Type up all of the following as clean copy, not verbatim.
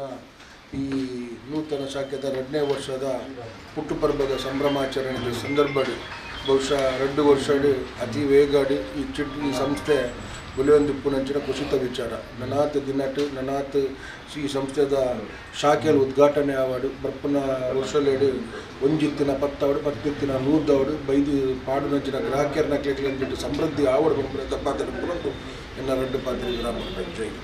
ಸಂಸ್ಥೆಯನ್ನು ಈ ನೂತನ ಶಾಖೆದ 2ನೇ ವರ್ಷದ ಹುಟ್ಟುಹಬ್ಬದ ಸಂಭ್ರಮಾಚರಣೆಯ ಸಂದರ್ಭದಲ್ಲಿ ಬಹುಶಃ 2 ವರ್ಷ ಅತಿ ವೇಗಾಡಿ ಈ ಸಂಸ್ಥೆ ಬಲಿಯೊಂದಿಪ್ಪುನಂಚಿನ ಕುಸಿತ ವಿಚಾರ ನನಾತ್ ದಿನಟ್ ನನಾತ್ ಈ ಸಂಸ್ಥೆದ ಶಾಖೆಯಲ್ಲಿ ಉದ್ಘಾಟನೆ ಆವಾಡು ಬರ್ಪನ ವರ್ಷಲೇಡು ಒಂಜಿತ್ತಿನ 10 10 100 ಬೈದು ಪಾಡುನಂಚಿನ ಗ್ರಾಹಕರನ್ನ ಕ್ಲಿಕ್ಲಿಂದ ಸಮೃದ್ಧಿ ಆವಡು ಬರ್ಪನ ದಪ್ಪಾತನ ಪುರಂದು ಎನ್ನ 2 ಪಾತ್ರೆ ಗ್ರಾಮ ಪಂಚಾಯತ್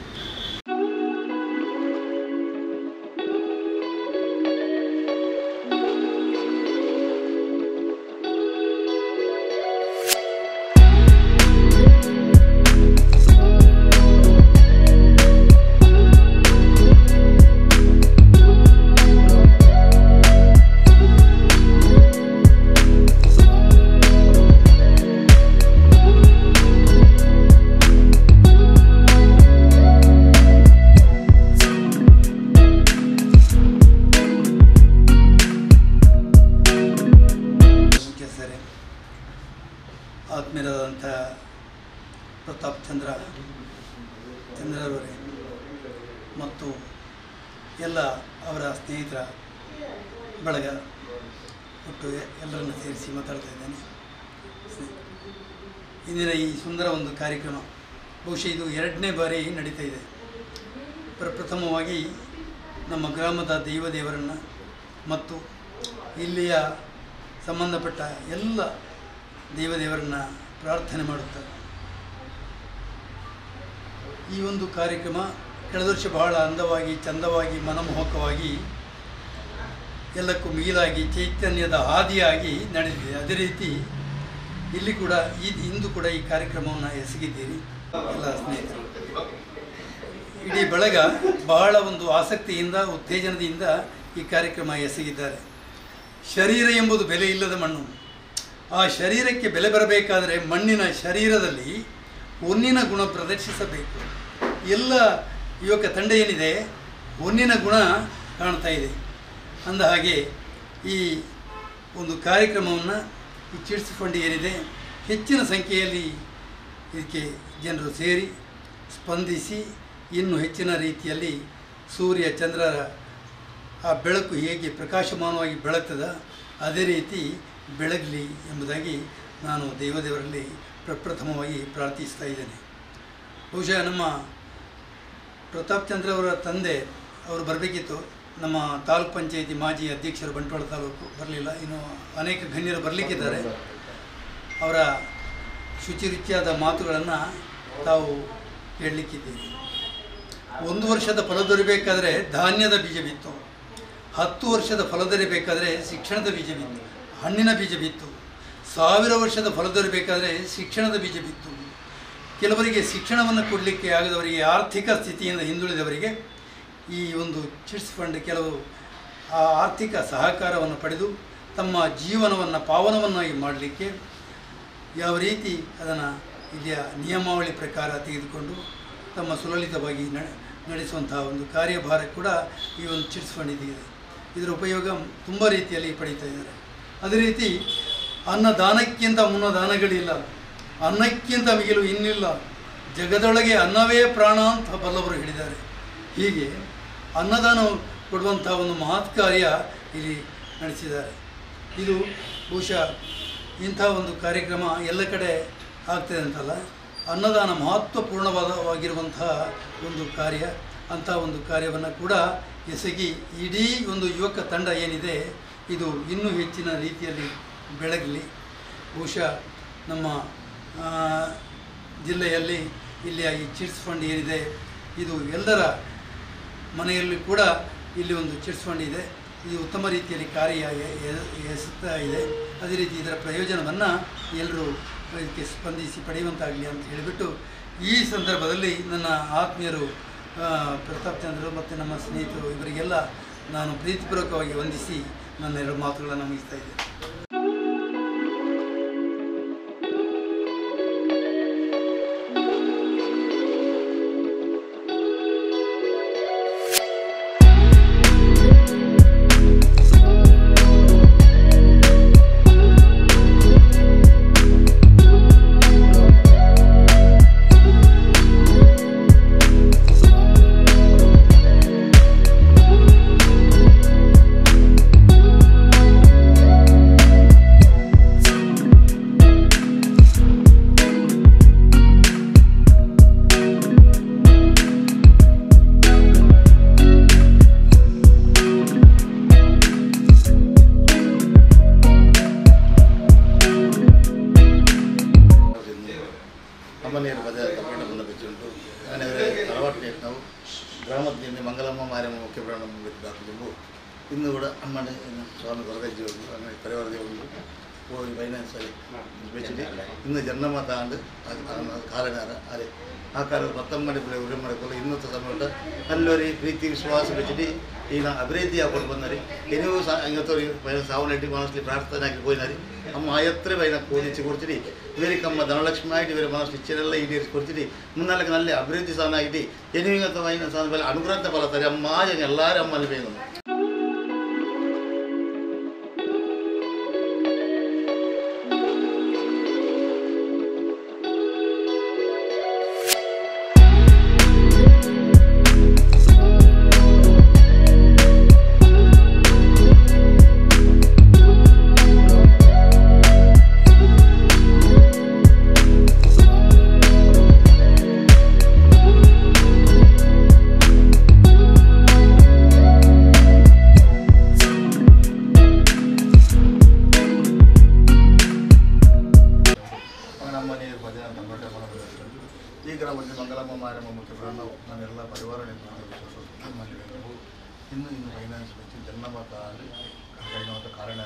ಆತ್ಮೀಯರಾದಂಥ ಪ್ರತಾಪ್ ಚಂದ್ರರವರೇ ಮತ್ತು ಎಲ್ಲ ಅವರ ಸ್ನೇಹಿತರ ಬಳಗ ಒಟ್ಟು ಎಲ್ಲರನ್ನು ಸೇರಿಸಿ ಮಾತಾಡ್ತಾ ಇದ್ದೇನೆ. ಇಂದಿನ ಈ ಸುಂದರ ಒಂದು ಕಾರ್ಯಕ್ರಮ ಬಹುಶಃ ಇದು 2ನೇ ಬಾರಿ ನಡೀತಾ ಇದೆ. ಪ್ರಥಮವಾಗಿ ನಮ್ಮ ಗ್ರಾಮದ ದೇವರನ್ನು ಮತ್ತು ಇಲ್ಲಿಯ ಸಂಬಂಧಪಟ್ಟ ಎಲ್ಲ ದೇವರನ್ನು ಪ್ರಾರ್ಥನೆ ಮಾಡುತ್ತಾರೆ. ಈ ಒಂದು ಕಾರ್ಯಕ್ರಮ ಕಳೆದ ವರ್ಷ ಬಹಳ ಅಂದವಾಗಿ ಚಂದವಾಗಿ ಮನಮೋಹಕವಾಗಿ ಎಲ್ಲಕ್ಕೂ ಮಿಗಿಲಾಗಿ ಚೈತನ್ಯದ ಹಾದಿಯಾಗಿ ನಡೆದಿದೆ. ಅದೇ ರೀತಿ ಇಲ್ಲಿ ಕೂಡ ಇಂದು ಕೂಡ ಈ ಕಾರ್ಯಕ್ರಮವನ್ನು ಎಸಗಿದ್ದೀರಿ ಎಲ್ಲ ಸ್ನೇಹಿತರು. ಇಡೀ ಬಳಗ ಬಹಳ ಒಂದು ಆಸಕ್ತಿಯಿಂದ ಉತ್ತೇಜನದಿಂದ ಈ ಕಾರ್ಯಕ್ರಮ ಎಸಗಿದ್ದಾರೆ. ಶರೀರ ಎಂಬುದು ಬೆಲೆ ಇಲ್ಲದ ಮಣ್ಣು. ಆ ಶರೀರಕ್ಕೆ ಬೆಲೆ ಬರಬೇಕಾದರೆ ಮಣ್ಣಿನ ಶರೀರದಲ್ಲಿ ಹೊನ್ನಿನ ಗುಣ ಪ್ರದರ್ಶಿಸಬೇಕು. ಎಲ್ಲ ಯುವಕ ತಂಡ ಏನಿದೆ ಹೊನ್ನಿನ ಗುಣ ಕಾಣ್ತಾ ಇದೆ. ಅಂದ ಹಾಗೆ ಈ ಒಂದು ಕಾರ್ಯಕ್ರಮವನ್ನು ಈ ಚಿಟ್ಸ್ ಫಂಡ್ ಏನಿದೆ ಹೆಚ್ಚಿನ ಸಂಖ್ಯೆಯಲ್ಲಿ ಇದಕ್ಕೆ ಜನರು ಸೇರಿ ಸ್ಪಂದಿಸಿ ಇನ್ನೂ ಹೆಚ್ಚಿನ ರೀತಿಯಲ್ಲಿ ಸೂರ್ಯ ಚಂದ್ರರ ಆ ಬೆಳಕು ಹೇಗೆ ಪ್ರಕಾಶಮಾನವಾಗಿ ಬೆಳಗ್ತದ ಅದೇ ರೀತಿ ಬೆಳಗಲಿ ಎಂಬುದಾಗಿ ನಾನು ದೇವರಲ್ಲಿ ಪ್ರಪ್ರಥಮವಾಗಿ ಪ್ರಾರ್ಥಿಸ್ತಾ ಇದ್ದೇನೆ. ಬಹುಶಃ ನಮ್ಮ ಪ್ರತಾಪ್ ಚಂದ್ರ ಅವರ ತಂದೆ ಅವರು ಬರಬೇಕಿತ್ತು. ನಮ್ಮ ತಾಲೂಕ್ ಪಂಚಾಯತಿ ಮಾಜಿ ಅಧ್ಯಕ್ಷರು ಬಂಟ್ವಾಳ ತಾಲೂಕು ಬರಲಿಲ್ಲ. ಇನ್ನು ಅನೇಕ ಗಣ್ಯರು ಬರಲಿಕ್ಕಿದ್ದಾರೆ. ಅವರ ಶುಚಿರುಚಿಯಾದ ಮಾತುಗಳನ್ನು ತಾವು ಕೇಳಲಿಕ್ಕಿದ್ದೀರಿ. 1 ವರ್ಷದ ಫಲ ದೊರೆಯಬೇಕಾದರೆ ಧಾನ್ಯದ ಬೀಜ ಬಿತ್ತು. 10 ವರ್ಷದ ಫಲ ದೊರೆಯಬೇಕಾದರೆ ಶಿಕ್ಷಣದ ಬೀಜ ಬಿತ್ತು, ಹಣ್ಣಿನ ಬೀಜ ಬಿತ್ತು. 1000 ವರ್ಷದ ಫಲ ದೊರೆಯಬೇಕಾದರೆ ಶಿಕ್ಷಣದ ಬೀಜ ಬಿತ್ತು. ಕೆಲವರಿಗೆ ಶಿಕ್ಷಣವನ್ನು ಕೊಡಲಿಕ್ಕೆ ಆಗದವರಿಗೆ, ಆರ್ಥಿಕ ಸ್ಥಿತಿಯಿಂದ ಹಿಂದುಳಿದವರಿಗೆ ಈ ಒಂದು ಚಿಟ್ಸ್ ಫಂಡ್ ಕೆಲವು ಆರ್ಥಿಕ ಸಹಕಾರವನ್ನು ಪಡೆದು ತಮ್ಮ ಜೀವನವನ್ನು ಪಾವನವನ್ನಾಗಿ ಮಾಡಲಿಕ್ಕೆ ಯಾವ ರೀತಿ ಅದನ್ನು ಇಲ್ಲಿಯ ನಿಯಮಾವಳಿ ಪ್ರಕಾರ ತೆಗೆದುಕೊಂಡು ತಮ್ಮ ಸುಲಲಿತವಾಗಿ ನಡೆಸುವಂತಹ ಒಂದು ಕಾರ್ಯಭಾರ ಕೂಡ ಈ ಒಂದು ಚಿಟ್ಸ್ ಫಂಡ್ ಇದೆ. ಇದರ ಉಪಯೋಗ ತುಂಬ ರೀತಿಯಲ್ಲಿ ಪಡೀತಾ ಇದ್ದಾರೆ. ಅದೇ ರೀತಿ ಅನ್ನದಾನಕ್ಕಿಂತ ಮುನ್ನ ದಾನಗಳಿಲ್ಲ, ಅನ್ನಕ್ಕಿಂತ ಮಿಗಿಲು ಇನ್ನಿಲ್ಲ, ಜಗದೊಳಗೆ ಅನ್ನವೇ ಪ್ರಾಣ ಅಂತ ಬಲ್ಲವರು ಹೇಳಿದ್ದಾರೆ. ಹೀಗೆ ಅನ್ನದಾನ ಕೊಡುವಂಥ ಒಂದು ಮಹತ್ ಕಾರ್ಯ ಇಲ್ಲಿ ನಡೆಸಿದ್ದಾರೆ. ಇದು ಬಹುಶಃ ಇಂಥ ಒಂದು ಕಾರ್ಯಕ್ರಮ ಎಲ್ಲ ಕಡೆ ಆಗ್ತದೆ ಅಂತಲ್ಲ, ಅನ್ನದಾನ ಮಹತ್ವಪೂರ್ಣವಾಗಿರುವಂತಹ ಒಂದು ಕಾರ್ಯ. ಅಂಥ ಒಂದು ಕಾರ್ಯವನ್ನು ಕೂಡ ಎಸಗಿ ಇಡೀ ಒಂದು ಯುವಕ ತಂಡ ಏನಿದೆ ಇದು ಇನ್ನೂ ಹೆಚ್ಚಿನ ರೀತಿಯಲ್ಲಿ ಬೆಳಗಲಿ. ಬಹುಶಃ ನಮ್ಮ ಜಿಲ್ಲೆಯಲ್ಲಿ ಇಲ್ಲಿಯ ಈ ಚಿಟ್ಸ್ ಫಂಡ್ ಏನಿದೆ ಇದು ಎಲ್ಲರ ಮನೆಯಲ್ಲಿ ಕೂಡ ಇಲ್ಲಿ ಒಂದು ಚಿಟ್ಸ್ ಫಂಡ್ ಇದೆ. ಇದು ಉತ್ತಮ ರೀತಿಯಲ್ಲಿ ಕಾರ್ಯ ಎಸುತ್ತಾ ಇದೆ. ಅದೇ ರೀತಿ ಇದರ ಪ್ರಯೋಜನವನ್ನು ಎಲ್ಲರೂ ಇದಕ್ಕೆ ಸ್ಪಂದಿಸಿ ಪಡೆಯುವಂತಾಗಲಿ ಅಂತ ಹೇಳಿಬಿಟ್ಟು ಈ ಸಂದರ್ಭದಲ್ಲಿ ನನ್ನ ಆತ್ಮೀಯರು ಪ್ರತಾಪ್ ಚಂದ್ರ ಮತ್ತು ನಮ್ಮ ಸ್ನೇಹಿತರು ಇವರಿಗೆಲ್ಲ ನಾನು ಪ್ರೀತಿಪೂರ್ವಕವಾಗಿ ವಂದಿಸಿ ನನ್ನ 2 ಮಾತುಗಳನ್ನು ಮುಗಿಸ್ತಾ ಇದ್ದೇನೆ. ಮಾರಮ್ಮ ಮುಖ್ಯ ಪ್ರಾಣ ದಾಖಲು ಇನ್ನು ಕೂಡ ಅಮ್ಮನ ಸ್ವಾಮಿ ಹೊರಗಜ್ಜಿ ಉಂಟು ಅಮ್ಮ ಪರಿವಾರದೇ ಉಂಟು ಹೋಗಿ ಫೈನಾನ್ಸಲ್ಲಿ ಬೆಚ್ಚಿಟ್ಟು ಇನ್ನು ಜನ್ಮ ತಾಂಡು ಕಾಲನಾರ ಅದೇ ಆ ಕಾಲದ ಮತ್ತಮ್ಮನೆ ಬೆಳೆ ಉರಿ ಮಾಡಿಕೊಳ್ಳಿ ಇನ್ನೊಂದು ಸಮಯ ಅಲ್ಲೋರಿ ಪ್ರೀತಿ ವಿಶ್ವಾಸ ಬೆಚ್ಚಿಟ್ಟು ಈಗ ಅಭಿವೃದ್ಧಿ ಆಗ್ಕೊಂಡು ಬಂದರಿ ಏನೂ ಇವತ್ತು ಸಾವನಟ್ಟಿ ಮನಸ್ಲಿ ಪ್ರಾರ್ಥನೆ ಆಗಿ ಹೋಯ್ನಾರಿ ಅಮ್ಮ ಆಯತ್ರೆ ಬೈನ ಕೂದಿಚ್ಚಿ ಕೊಡ್ತೀರಿ ಇವರಿಗೆ ಅಮ್ಮ ಧನಲಕ್ಷ್ಮಿ ಆಗಿ ಇವರ ಮನಸ್ಸು ಇಚ್ಛೆನೆಲ್ಲ ಈಡೇರಿಸಿ ಕೊಡ್ತೀರಿ ಮುನ್ನಾಲಕ್ಕೆ ನಲ್ಲಿ ಅಭಿವೃದ್ಧಿ ಸ್ಥಾನ ಆಗಿ ಏನೂ ಇವತ್ತು ವೈನ ಸ್ಥಾನ ಮೇಲೆ ಅನುಗ್ರಹ ಫಲತಾರೆ ಅಮ್ಮ ಎಲ್ಲರೂ ಅಮ್ಮಲ್ಲಿ ಬೇಕು ಈ ಗ್ರಾಮದಲ್ಲಿ ಮಂಗಲಮ್ಮ ಮಾರಮ್ಮ ಮುಖ್ಯಪ್ರಾಣ ನಾನೆಲ್ಲ ಪರಿವಾರ ಇನ್ನು ಫೈನಾನ್ಸ್ ಬೆಚ್ಚಿ ಜನ್ಮತ ಕಾರಣ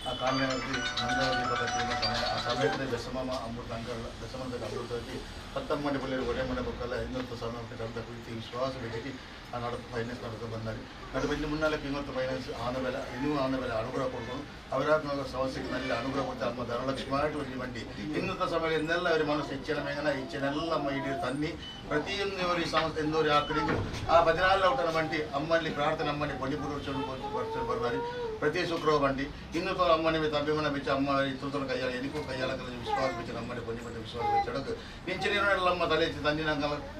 ಆ ಕಾರಣದಲ್ಲಿ ನಂದವತಿ ಪದ್ಧತಿಯಿಂದ ಆ ಸಮಯದಲ್ಲಿ ಬೆಸಮಮ್ಮ ಅಮೃತ ಅಂಕಲ್ ಬೆಸಮಂದ ಅಮೃತವಾಗಿ ಪತ್ತಮ್ಮನೆ ಬಳಿ ಒಡೆಮನೆ ಬಕ್ಕಲ್ಲ ಇನ್ನೊಂದು ಸಮಯಕ್ಕೆ ಅಂತ ಪ್ರೀತಿ ವಿಶ್ವಾಸ ಬೆಚ್ಚಿ ಆ ಫೈನಾನ್ಸ್ ನಡೆದು ಬಂದಾರೆ ಅದು ಬಂದು ಮುನ್ನಾಲಕ್ಕೆ ಇನ್ನೊಂದು ಫೈನಾನ್ಸ್ ಆನಬೇಲೆ ಇನ್ನೂ ಆನಬೇಲೆ ಅನುಗ್ರಹ ಕೊಡ್ಕೊಂಡು ಅವರಾತ್ಮಕ ಸಮಸ್ಯೆಗೆ ನಲ್ಲಿ ಅನುಗ್ರಹ ಕೊಟ್ಟು ಅಮ್ಮ ಧನಲಕ್ಷ್ಮಿ ಮಾಡಿ ಒಂದು ಬಂಡಿ ಇನ್ನೊಂದು ಸಮಯದಿಂದೆಲ್ಲ ಅವರ ಮನಸ್ಸು ಹೆಚ್ಚಿನ ಮೇಗನ ಹೆಚ್ಚಿನೆಲ್ಲ ಅಮ್ಮ ಇಡೀ ತನ್ನಿ ಪ್ರತಿಯೊಂದು ಇವರ ಈ ಸಮಸ್ಯೆ ಎಂದವರು ಆ ಕಡೆಗೂ ಆ 14 ಔಟನ ಬಂಟಿ ಅಮ್ಮಲ್ಲಿ ಪ್ರಾರ್ಥನೆ ಅಮ್ಮನಿ ಬಲಿಪುರ ಬರ್ಬಾರಿ ಪ್ರತಿ ಶುಕ್ರವಾರ ಬಂಡಿ ಇನ್ನೂ ಅಮ್ಮನಿ ಅಭಿಮಾನ ಬೆಚ್ಚ ಅಮ್ಮ ತುರ್ತನ ಕೈಯಾಲ ಎನಿಕೂ ಕೈಯಾಲ ವಿಶ್ವಾಸ ಬೆಚ್ಚ ನಮ್ಮನೆ ಬನ್ನಿ ಬಟ್ಟೆ ವಿಶ್ವಾಸ ಬೆಚ್ಚಡಕ್ಕೆ ನಿಂಚಿನೆಲ್ಲ ತಲೆ ತಂದಿ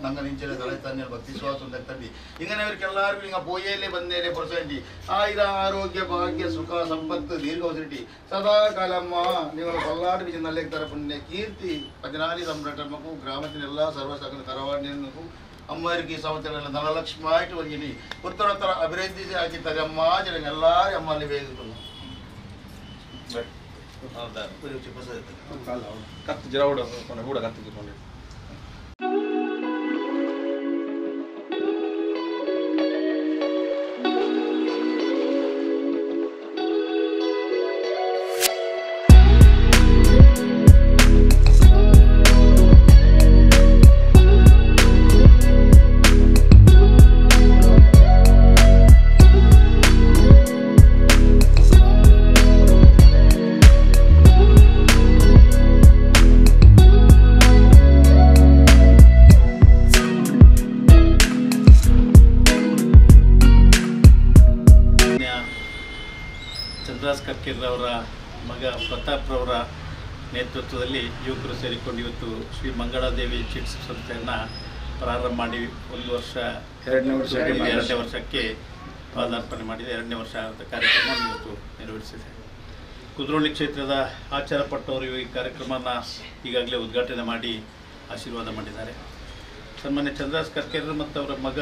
ನಂಗೆ ನಿಂಚನೆ ತಲೆ ತನ್ನಿ ಭಕ್ತಿ ವಿಶ್ವಾಸ ಅಂತ ತಂದಿ ಹಿಂಗನೆ ಅವ್ರಿಗೆಲ್ಲರಿಗೂ ಹಿಂಗೆ ಪೋಯಲ್ಲೇ ಬಂದೇನೆ ಪರ್ಸೆಂಟಿ ಆಯುರ ಆರೋಗ್ಯ ಭಾಗ್ಯ ಸುಖ ಸಂಪತ್ತು ದೀರ್ಘವಸರಿಟಿ ಸದಾ ಕಾಲಮ್ಮ ನೀವು ಬಲ್ಲಾಡು ಬಿಚ್ಚ ನಲ್ಲೆಕ್ತಾರ ಪುಣ್ಯ ಕೀರ್ತಿ 14 ಸಂಭ್ರಮಕ್ಕೂ ಗ್ರಾಮത്തിനെಲ್ಲ ಸರ್ವಸಕಲ ತರವಾಡಿನಕ್ಕೂ ಅಮ್ಮರಿಗೆ ಈ ಸಂವತ್ಸರ ಧನಲಕ್ಷ್ಮಿ ಆಯ್ತು ಹೋಗಿನಿ ಉತ್ತರ ಅಭಿವೃದ್ಧಿ ಹಾಕಿದ್ದಾರೆ ಅಮ್ಮ ಜನ ಎಲ್ಲರೂ ಅಮ್ಮಲ್ಲಿ ಬೇಗ ಕತ್ತು ಜರ ಕೂಡ ಕತ್ತಿಕೊಂಡು ಚಂದ್ರಾಸ್ ಕರ್ಕೇರ್ರವರ ಮಗ ಪ್ರತಾಪ್ರವರ ನೇತೃತ್ವದಲ್ಲಿ ಯುವಕರು ಸೇರಿಕೊಂಡು ಇವತ್ತು ಶ್ರೀ ಮಂಗಳಾದೇವಿ ಚಿಟ್ಸ್ ಸಂಸ್ಥೆಯನ್ನು ಪ್ರಾರಂಭ ಮಾಡಿ 1 ವರ್ಷ 2ನೇ ವರ್ಷಕ್ಕೆ ಪಾದಾರ್ಪಣೆ ಮಾಡಿದೆ. 2ನೇ ವರ್ಷ ಕಾರ್ಯಕ್ರಮವನ್ನು ಇವತ್ತು ನೆರವೇರಿಸಿದೆ. ಕುದ್ರೋಳಿ ಕ್ಷೇತ್ರದ ಆಚಾರ ಪಟ್ಟವರು ಈ ಕಾರ್ಯಕ್ರಮನ ಈಗಾಗಲೇ ಉದ್ಘಾಟನೆ ಮಾಡಿ ಆಶೀರ್ವಾದ ಮಾಡಿದ್ದಾರೆ. ಸನ್ಮಾನ್ಯ ಚಂದ್ರಾಸ್ ಕರ್ಕೇರ್ರ ಮತ್ತು ಅವರ ಮಗ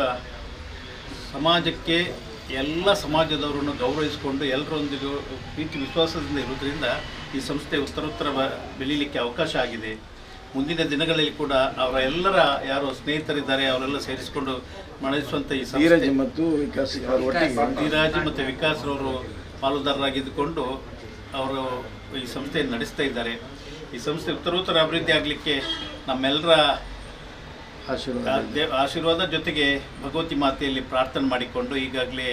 ಸಮಾಜಕ್ಕೆ ಎಲ್ಲ ಸಮಾಜದವರನ್ನು ಗೌರವಿಸಿಕೊಂಡು ಎಲ್ಲರೊಂದಿಗೂ ಪ್ರೀತಿ ವಿಶ್ವಾಸದಿಂದ ಇರುವುದರಿಂದ ಈ ಸಂಸ್ಥೆ ಉತ್ತರೋತ್ತರ ಬೆಳೀಲಿಕ್ಕೆ ಅವಕಾಶ ಆಗಿದೆ. ಮುಂದಿನ ದಿನಗಳಲ್ಲಿ ಕೂಡ ಅವರ ಎಲ್ಲರ ಯಾರು ಸ್ನೇಹಿತರಿದ್ದಾರೆ ಅವರೆಲ್ಲ ಸೇರಿಸಿಕೊಂಡು ನಡೆಸುವಂಥ ಈ ಸಂಸ್ಥೆ ಮತ್ತು ಧೀರಾಜ್ ಮತ್ತು ವಿಕಾಸ್ರವರು ಪಾಲುದಾರರಾಗಿದ್ದುಕೊಂಡು ಅವರು ಈ ಸಂಸ್ಥೆಯನ್ನು ನಡೆಸ್ತಾ ಇದ್ದಾರೆ. ಈ ಸಂಸ್ಥೆ ಉತ್ತರೋತ್ತರ ಅಭಿವೃದ್ಧಿ ಆಗಲಿಕ್ಕೆ ನಮ್ಮೆಲ್ಲರ ಆಶೀರ್ವಾದ ಜೊತೆಗೆ ಭಗವತಿ ಮಾತೆಯಲ್ಲಿ ಪ್ರಾರ್ಥನೆ ಮಾಡಿಕೊಂಡು ಈಗಾಗಲೇ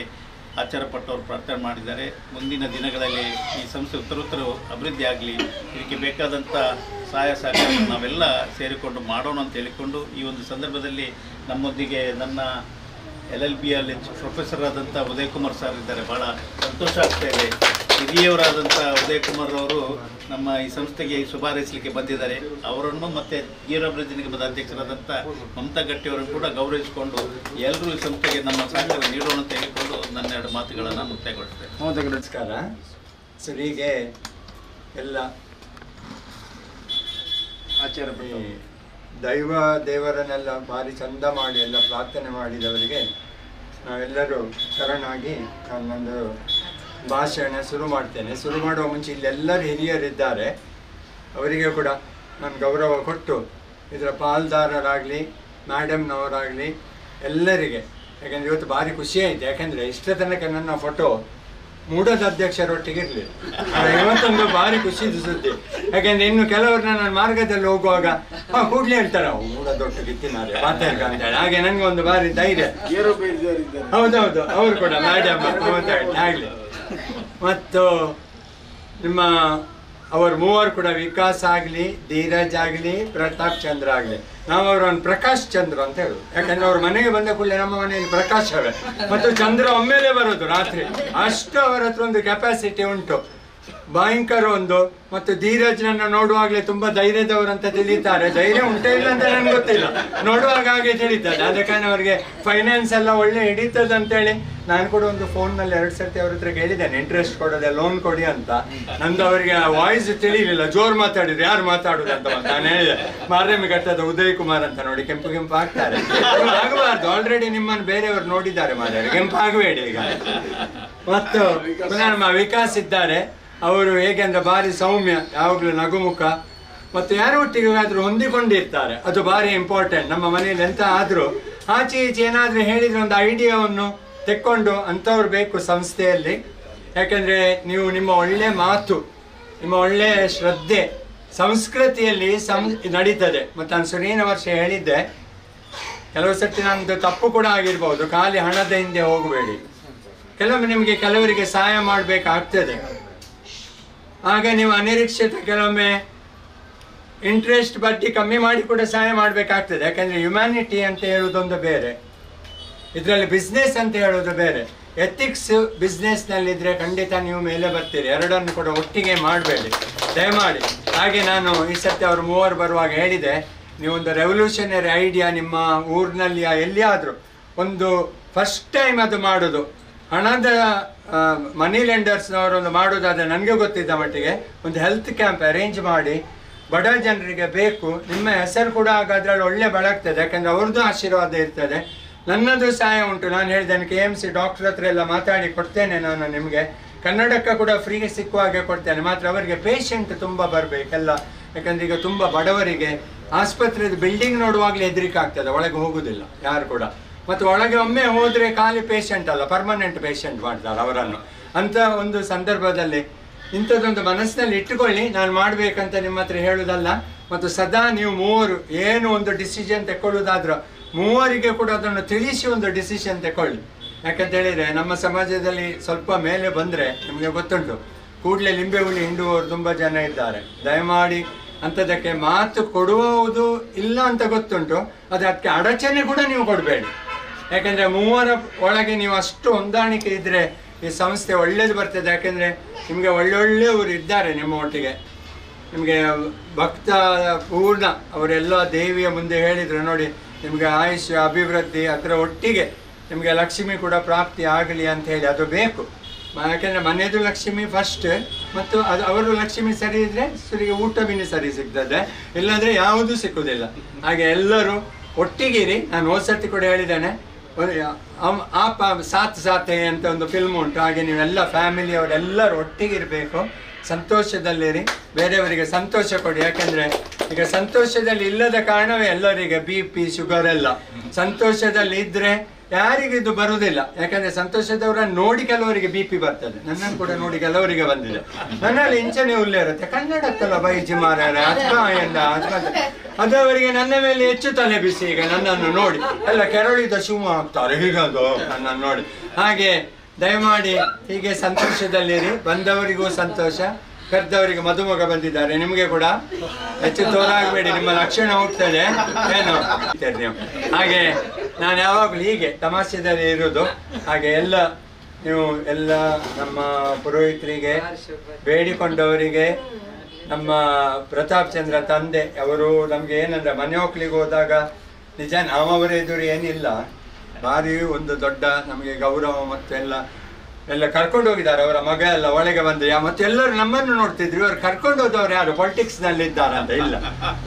ಆಚಾರ ಪಟ್ಟವರು ಪ್ರಾರ್ಥನೆ ಮಾಡಿದ್ದಾರೆ. ಮುಂದಿನ ದಿನಗಳಲ್ಲಿ ಈ ಸಂಸ್ಥೆ ಉತ್ತರೋತ್ತರ ಅಭಿವೃದ್ಧಿ ಆಗಲಿ, ಇದಕ್ಕೆ ಬೇಕಾದಂಥ ಸಹಾಯ ಸಹಕಾರ ನಾವೆಲ್ಲ ಸೇರಿಕೊಂಡು ಮಾಡೋಣ ಅಂತ ಹೇಳಿಕೊಂಡು ಈ ಒಂದು ಸಂದರ್ಭದಲ್ಲಿ ನಮ್ಮೊಂದಿಗೆ ನನ್ನ LLBಯಲ್ಲಿ ಪ್ರೊಫೆಸರ್ ಆದಂಥ ಉದಯ್ ಕುಮಾರ್ ಸರ್ ಇದ್ದಾರೆ. ಭಾಳ ಸಂತೋಷ ಆಗ್ತಾ ಇದೆ. ಹಿರಿಯವರಾದಂಥ ಉದಯ್ ಕುಮಾರ್ ಅವರು ನಮ್ಮ ಈ ಸಂಸ್ಥೆಗೆ ಶುಭಾರೈಸಲಿಕ್ಕೆ ಬಂದಿದ್ದಾರೆ. ಅವರನ್ನು ಮತ್ತು ಗೀರಾಭಿವೃದ್ಧಿ ನಿಗಮದ ಅಧ್ಯಕ್ಷರಾದಂಥ ಮಮತಾ ಗಟ್ಟಿಯವರನ್ನು ಕೂಡ ಗೌರವಿಸಿಕೊಂಡು ಎಲ್ಲರೂ ಈ ಸಂಸ್ಥೆಗೆ ನಮ್ಮ ಸಹಕಾರ ನೀಡೋಣ ಅಂತ ಹೇಳಿಕೊಂಡು ನನ್ನ 2 ಮಾತುಗಳನ್ನು ಮುಕ್ತಾಯಗೊಳಿಸ್ತೇನೆ. ನಮಸ್ಕಾರ ಸರ್. ಹೀಗೆ ಎಲ್ಲ ಆಚಾರ ದೇವರನ್ನೆಲ್ಲ ಭಾರಿ ಚಂದ ಮಾಡಿ ಎಲ್ಲ ಪ್ರಾರ್ಥನೆ ಮಾಡಿದವರಿಗೆ ನಾವೆಲ್ಲರೂ ಶರಣಾಗಿ ನನ್ನೊಂದು ಭಾಷಣ ಶುರು ಮಾಡ್ತೇನೆ. ಶುರು ಮಾಡುವ ಮುಂಚೆ ಇಲ್ಲೆಲ್ಲರೂ ಹಿರಿಯರಿದ್ದಾರೆ, ಅವರಿಗೆ ಕೂಡ ನಾನು ಗೌರವ ಕೊಟ್ಟು ಇದರ ಪಾಲ್ದಾರರಾಗಲಿ ಮೇಡಮ್ನವರಾಗಲಿ ಎಲ್ಲರಿಗೆ ಯಾಕಂದರೆ ಇವತ್ತು ಭಾರಿ ಖುಷಿ ಆಯಿತು. ಯಾಕೆಂದರೆ ಇಷ್ಟ ತನಕ ನನ್ನ ಫೋಟೋ ಮೂಡದ ಅಧ್ಯಕ್ಷರೊಟ್ಟಿಗೆ ಇರಲಿ. ಇವತ್ತೊಂದು ಭಾರಿ ಖುಷಿದು ಸುದ್ದಿ. ಯಾಕೆಂದರೆ ಇನ್ನು ಕೆಲವರು ನನ್ನ ಮಾರ್ಗದಲ್ಲಿ ಹೋಗುವಾಗ ಕೂಡಲೇ ಹೇಳ್ತಾರೆ ಅವು ಮೂಡದೊಟ್ಟಿಗೆ ಇತ್ತಿನಾರೆ ಮಾತಾಡ್ಕ ಅಂತೇಳಿ. ಹಾಗೆ ನನಗೆ ಒಂದು ಭಾರಿ ಧೈರ್ಯ. ಹೌದೌದು, ಅವರು ಕೂಡ ಮೇಡಮ್ ಆಗಲಿ. ಮತ್ತು ನಿಮ್ಮ ಅವರು ಮೂವರು ಕೂಡ ವಿಕಾಸ್ ಆಗಲಿ, ಧೀರಜ್ ಆಗಲಿ, ಪ್ರತಾಪ್ ಚಂದ್ರ ಆಗಲಿ, ನಾವು ಅವರನ್ನು ಪ್ರಕಾಶ್ ಚಂದ್ರ ಅಂತ ಹೇಳುದು. ಯಾಕಂದ್ರೆ ಅವ್ರ ಮನೆಗೆ ಬಂದ ಕೂಡಲೇ ನಮ್ಮ ಮನೆಯಲ್ಲಿ ಪ್ರಕಾಶವೇ ಮತ್ತು ಚಂದ್ರ ಒಮ್ಮೆಲೆ ಬರೋದು ರಾತ್ರಿ. ಅಷ್ಟು ಅವರ ಹತ್ರ ಒಂದು ಕೆಪಾಸಿಟಿ ಉಂಟು, ಭಯಂಕರ ಒಂದು. ಮತ್ತು ಧೀರಜ್ನನ್ನು ನೋಡುವಾಗಲೇ ತುಂಬ ಧೈರ್ಯದವರಂತ ತಿಳಿತಾರೆ. ಧೈರ್ಯ ಉಂಟೇ ಇಲ್ಲ ಅಂತ ನನಗೆ ಗೊತ್ತಿಲ್ಲ, ನೋಡುವಾಗ ಹಾಗೆ ತಿಳಿತದೆ. ಆದ ಕಾರಣ ಅವರಿಗೆ ಫೈನಾನ್ಸ್ ಎಲ್ಲ ಒಳ್ಳೆ ಹಿಡಿತದೆ ಅಂತೇಳಿ ನಾನು ಕೂಡ ಒಂದು ಫೋನ್ನಲ್ಲಿ 2 ಸರ್ತಿ ಅವ್ರ ಹತ್ರ ಕೇಳಿದ್ದೇನೆ, ಇಂಟ್ರೆಸ್ಟ್ ಕೊಡೋದೆ, ಲೋನ್ ಕೊಡಿ ಅಂತ. ನಂದು ಅವರಿಗೆ ವಾಯ್ಸ್ ತಿಳಿಲಿಲ್ಲ, ಜೋರು ಮಾತಾಡಿದ್ರು, ಯಾರು ಮಾತಾಡುದು ಅಂತ. ನಾನು ಹೇಳಿದೆ ಮಾರ್ಯಮಿ ಘಟ್ಟದ ಉದಯ್ ಕುಮಾರ್ ಅಂತ, ನೋಡಿ ಕೆಂಪು ಕೆಂಪು ಆಗ್ತಾರೆ, ಆಗಬಾರ್ದು, ಆಲ್ರೆಡಿ ನಿಮ್ಮನ್ನು ಬೇರೆಯವರು ನೋಡಿದ್ದಾರೆ ಮಾರ್ಯಾರ, ಕೆಂಪು ಆಗಬೇಡಿ ಈಗ. ಮತ್ತು ನಮ್ಮ ವಿಕಾಸ್ ಇದ್ದಾರೆ, ಅವರು ಹೇಗೆಂದ್ರೆ ಭಾರಿ ಸೌಮ್ಯ, ಯಾವಾಗಲೂ ನಗುಮುಖ, ಮತ್ತು ಯಾರು ಒಟ್ಟಿಗಾದರೂ ಹೊಂದಿಕೊಂಡಿರ್ತಾರೆ, ಅದು ಭಾರಿ ಇಂಪಾರ್ಟೆಂಟ್. ನಮ್ಮ ಮನೆಯಲ್ಲಿ ಎಂತ ಆದರೂ ಆಚೆ ಈಚೆ ಏನಾದರೂ ಹೇಳಿದರೆ ಒಂದು ಐಡಿಯಾವನ್ನು ತೆಕ್ಕೊಂಡು ಅಂಥವ್ರು ಬೇಕು ಸಂಸ್ಥೆಯಲ್ಲಿ. ಯಾಕೆಂದರೆ ನೀವು ನಿಮ್ಮ ಒಳ್ಳೆಯ ಮಾತು, ನಿಮ್ಮ ಒಳ್ಳೆಯ ಶ್ರದ್ಧೆ ಸಂಸ್ಕೃತಿಯಲ್ಲಿ ನಡೀತದೆ. ಮತ್ತು ನಾನು ಸುರೀನ ವರ್ಷ ಹೇಳಿದ್ದೆ, ಕೆಲವು ಸರ್ತಿ ನಮ್ಮದು ತಪ್ಪು ಕೂಡ ಆಗಿರ್ಬೋದು, ಖಾಲಿ ಹಣದ ಹಿಂದೆ ಹೋಗಬೇಡಿ. ಕೆಲವೊಮ್ಮೆ ನಿಮಗೆ ಕೆಲವರಿಗೆ ಸಹಾಯ ಮಾಡಬೇಕಾಗ್ತದೆ, ಆಗ ನೀವು ಅನಿರೀಕ್ಷಿತ ಕೆಲವೊಮ್ಮೆ ಇಂಟ್ರೆಸ್ಟ್ ಬಡ್ಡಿ ಕಮ್ಮಿ ಮಾಡಿ ಕೂಡ ಸಹಾಯ ಮಾಡಬೇಕಾಗ್ತದೆ. ಯಾಕಂದರೆ ಹ್ಯುಮ್ಯಾನಿಟಿ ಅಂತ ಹೇಳೋದೊಂದು ಬೇರೆ, ಇದರಲ್ಲಿ ಬಿಸ್ನೆಸ್ ಅಂತ ಹೇಳೋದು ಬೇರೆ. ಎಥಿಕ್ಸ್ ಬಿಸ್ನೆಸ್ನಲ್ಲಿದ್ದರೆ ಖಂಡಿತ ನೀವು ಮೇಲೆ ಬರ್ತೀರಿ. ಎರಡನ್ನು ಕೂಡ ಒಟ್ಟಿಗೆ ಮಾಡಬೇಡಿ ದಯಮಾಡಿ. ಹಾಗೆ ನಾನು ಈ ಸತಿ ಅವರು ಮೂವರು ಬರುವಾಗ ಹೇಳಿದೆ, ನೀವೊಂದು ರೆವಲ್ಯೂಷನರಿ ಐಡಿಯಾ ನಿಮ್ಮ ಊರಿನಲ್ಲಿ ಎಲ್ಲಿಯಾದರೂ ಒಂದು ಫಸ್ಟ್ ಟೈಮ್ ಅದು ಮಾಡೋದು, ಹಣದ ಮನಿ ಲೆಂಡರ್ಸ್ನವರೊಂದು ಮಾಡೋದಾದರೆ ನನಗೆ ಗೊತ್ತಿದ್ದ ಮಟ್ಟಿಗೆ ಒಂದು ಹೆಲ್ತ್ ಕ್ಯಾಂಪ್ ಅರೇಂಜ್ ಮಾಡಿ ಬಡ ಜನರಿಗೆ ಬೇಕು. ನಿಮ್ಮ ಹೆಸರು ಕೂಡ ಆಗ ಅದರಲ್ಲಿ ಒಳ್ಳೆ ಬೆಳಗ್ತದೆ, ಯಾಕಂದರೆ ಅವ್ರದ್ದು ಆಶೀರ್ವಾದ ಇರ್ತದೆ, ನನ್ನದು ಸಹಾಯ ಉಂಟು. ನಾನು ಹೇಳಿದ್ದೇನೆ KMC ಡಾಕ್ಟರ್ ಹತ್ರ ಎಲ್ಲ ಮಾತಾಡಿ ಕೊಡ್ತೇನೆ, ನಾನು ನಿಮಗೆ ಕನ್ನಡಕ್ಕೆ ಕೂಡ ಫ್ರೀ ಸಿಕ್ಕುವ ಹಾಗೆ ಕೊಡ್ತೇನೆ. ಮಾತ್ರ ಅವರಿಗೆ ಪೇಷಂಟ್ ತುಂಬ ಬರಬೇಕೆಲ್ಲ, ಯಾಕಂದರೆ ಈಗ ತುಂಬ ಬಡವರಿಗೆ ಆಸ್ಪತ್ರೆದು ಬಿಲ್ಡಿಂಗ್ ನೋಡುವಾಗಲೇ ಹೆದರಿಕೆ ಆಗ್ತದೆ, ಒಳಗೆ ಹೋಗುವುದಿಲ್ಲ ಯಾರು ಕೂಡ. ಮತ್ತು ಒಳಗೆ ಒಮ್ಮೆ ಹೋದರೆ ಖಾಲಿ ಪೇಷಂಟ್ ಅಲ್ಲ, ಪರ್ಮನೆಂಟ್ ಪೇಷಂಟ್ ಮಾಡ್ತಾರೆ ಅವರನ್ನು. ಅಂಥ ಒಂದು ಸಂದರ್ಭದಲ್ಲಿ ಇಂಥದ್ದೊಂದು ಮನಸ್ಸಿನಲ್ಲಿ ಇಟ್ಟುಕೊಳ್ಳಿ. ನಾನು ಮಾಡಬೇಕಂತ ನಿಮ್ಮ ಹತ್ರ ಹೇಳೋದಲ್ಲ. ಮತ್ತು ಸದಾ ನೀವು ಮೂವರು ಏನು ಒಂದು ಡಿಸಿಷನ್ ತಗೊಳ್ಳೋದಾದ್ರೂ ಮೂವರಿಗೆ ಕೂಡ ಅದನ್ನು ತಿಳಿಸಿ ಒಂದು ಡಿಸಿಷನ್ ತಗೊಳ್ಳಿ. ಯಾಕಂತ ಹೇಳಿದರೆ ನಮ್ಮ ಸಮಾಜದಲ್ಲಿ ಸ್ವಲ್ಪ ಮೇಲೆ ಬಂದರೆ ನಿಮಗೆ ಗೊತ್ತುಂಟು, ಕೂಡಲೇ ಲಿಂಬೆ ಹುಳಿ ಹಿಂಡುವವರು ತುಂಬ ಜನ ಇದ್ದಾರೆ. ದಯಮಾಡಿ ಅಂಥದ್ದಕ್ಕೆ ಮಾತು ಕೊಡುವುದು ಇಲ್ಲ ಅಂತ ಗೊತ್ತುಂಟು, ಅದಕ್ಕೆ ಅಡಚಣೆ ಕೂಡ ನೀವು ಕೊಡಬೇಡಿ. ಯಾಕೆಂದರೆ ಮೂವರ ಒಳಗೆ ನೀವು ಅಷ್ಟು ಹೊಂದಾಣಿಕೆ ಇದ್ದರೆ ಈ ಸಂಸ್ಥೆ ಒಳ್ಳೇದು ಬರ್ತದೆ. ಯಾಕೆಂದರೆ ನಿಮಗೆ ಒಳ್ಳೊಳ್ಳೆಯವರು ಇದ್ದಾರೆ ನಿಮ್ಮ ಒಟ್ಟಿಗೆ. ನಿಮಗೆ ಭಕ್ತ ಪೂರ್ಣ ಅವರೆಲ್ಲ ದೇವಿಯ ಮುಂದೆ ಹೇಳಿದರು, ನೋಡಿ ನಿಮಗೆ ಆಯುಷ್ ಅಭಿವೃದ್ಧಿ ಅದರ ಒಟ್ಟಿಗೆ ನಿಮಗೆ ಲಕ್ಷ್ಮಿ ಕೂಡ ಪ್ರಾಪ್ತಿ ಆಗಲಿ ಅಂತ ಹೇಳಿ. ಅದು ಬೇಕು, ಯಾಕೆಂದರೆ ಮನೆಯದು ಲಕ್ಷ್ಮಿ ಫಸ್ಟ್, ಮತ್ತು ಅದು ಅವರು ಲಕ್ಷ್ಮಿ ಸರಿ ಇದ್ದರೆ ಸರಿಗೆ ಊಟ ಬಿನಿ ಸರಿ ಸಿಗ್ತದೆ, ಇಲ್ಲಾಂದರೆ ಯಾವುದೂ ಸಿಕ್ಕುವುದಿಲ್ಲ. ಹಾಗೆ ಎಲ್ಲರೂ ಒಟ್ಟಿಗಿರಿ. ನಾನು ಹೋದ್ಸರ್ತಿ ಕೂಡ ಹೇಳಿದ್ದೇನೆ, ಆಪ ಸಾತ್ ಸಾತೆ ಅಂತ ಒಂದು ಫಿಲ್ಮ್ ಉಂಟು, ಹಾಗೆ ನೀವೆಲ್ಲ ಫ್ಯಾಮಿಲಿಯವರೆಲ್ಲರೂ ಒಟ್ಟಿಗಿರಬೇಕು, ಸಂತೋಷದಲ್ಲಿರಿ, ಬೇರೆಯವರಿಗೆ ಸಂತೋಷ ಕೊಡಿ. ಯಾಕೆಂದರೆ ಈಗ ಸಂತೋಷದಲ್ಲಿ ಇಲ್ಲದ ಕಾರಣವೇ ಎಲ್ಲರಿಗೆ BP ಶುಗರ್ ಎಲ್ಲ. ಸಂತೋಷದಲ್ಲಿ ಇದ್ದರೆ ಯಾರಿಗೂ ಇದು ಬರುವುದಿಲ್ಲ. ಯಾಕಂದರೆ ಸಂತೋಷದವರನ್ನು ನೋಡಿ ಕೆಲವರಿಗೆ BP ಬರ್ತದೆ, ನನ್ನನ್ನು ಕೂಡ ನೋಡಿ ಕೆಲವರಿಗೆ ಬಂದಿದೆ. ನನ್ನಲ್ಲಿ ಇಂಚನೆ ಉಲ್ಲೆ ಇರುತ್ತೆ, ಕನ್ನಡಕ್ಕಲ್ಲ ಬೈಜಿ ಮಾರಾಯ ಅಥವಾ ಎಲ್ಲ ಅದು ಅವರಿಗೆ ನನ್ನ ಮೇಲೆ ಹೆಚ್ಚು ತಲೆ ಬಿಸಿ. ಈಗ ನನ್ನನ್ನು ನೋಡಿ ಎಲ್ಲ ಕೆರಳಿದ ಶಿವ ಆಗ್ತಾರೆ ಹೀಗದು ನನ್ನನ್ನು ನೋಡಿ. ಹಾಗೆ ದಯಮಾಡಿ ಹೀಗೆ ಸಂತೋಷದಲ್ಲಿರಿ. ಬಂದವರಿಗೂ ಸಂತೋಷ, ಕರೆದವರಿಗೆ ಮದುಮಗ ಬಂದಿದ್ದಾರೆ, ನಿಮಗೆ ಕೂಡ ಹೆಚ್ಚು ತೋರಾಗಬೇಡಿ, ನಿಮ್ಮ ಲಕ್ಷಣ ಹೋಗ್ತದೆ ಏನು ನೀವು. ಹಾಗೆ ನಾನು ಯಾವಾಗಲೂ ಹೀಗೆ ತಮಾಷೆದಲ್ಲಿ ಇರೋದು. ಹಾಗೆ ಎಲ್ಲ ನೀವು ಎಲ್ಲ ನಮ್ಮ ಪುರೋಹಿತರಿಗೆ, ಬೇಡಿಕೊಂಡವರಿಗೆ, ನಮ್ಮ ಪ್ರತಾಪ್ ಚಂದ್ರ ತಂದೆ ಅವರು ನಮಗೆ ಏನಂದ್ರೆ ಮನೆ ಹೋಗ್ಲಿಕ್ಕೆ ಹೋದಾಗ ನಿಜ ನಾವವರ ಎದುರು ಏನಿಲ್ಲ, ಭಾರಿ ಒಂದು ದೊಡ್ಡ ನಮಗೆ ಗೌರವ ಮತ್ತು ಎಲ್ಲ ಕರ್ಕೊಂಡು ಹೋಗಿದ್ದಾರೆ. ಅವರ ಮಗ ಎಲ್ಲ ಒಳಗೆ ಬಂದು ಮತ್ತು ಎಲ್ಲರೂ ನಮ್ಮನ್ನು ನೋಡ್ತಿದ್ರು, ಇವರು ಕರ್ಕೊಂಡು ಹೋದವ್ರು ಯಾರು ಪಾಲಿಟಿಕ್ಸ್ನಲ್ಲಿ ಇದ್ದಾರಂತ ಇಲ್ಲ,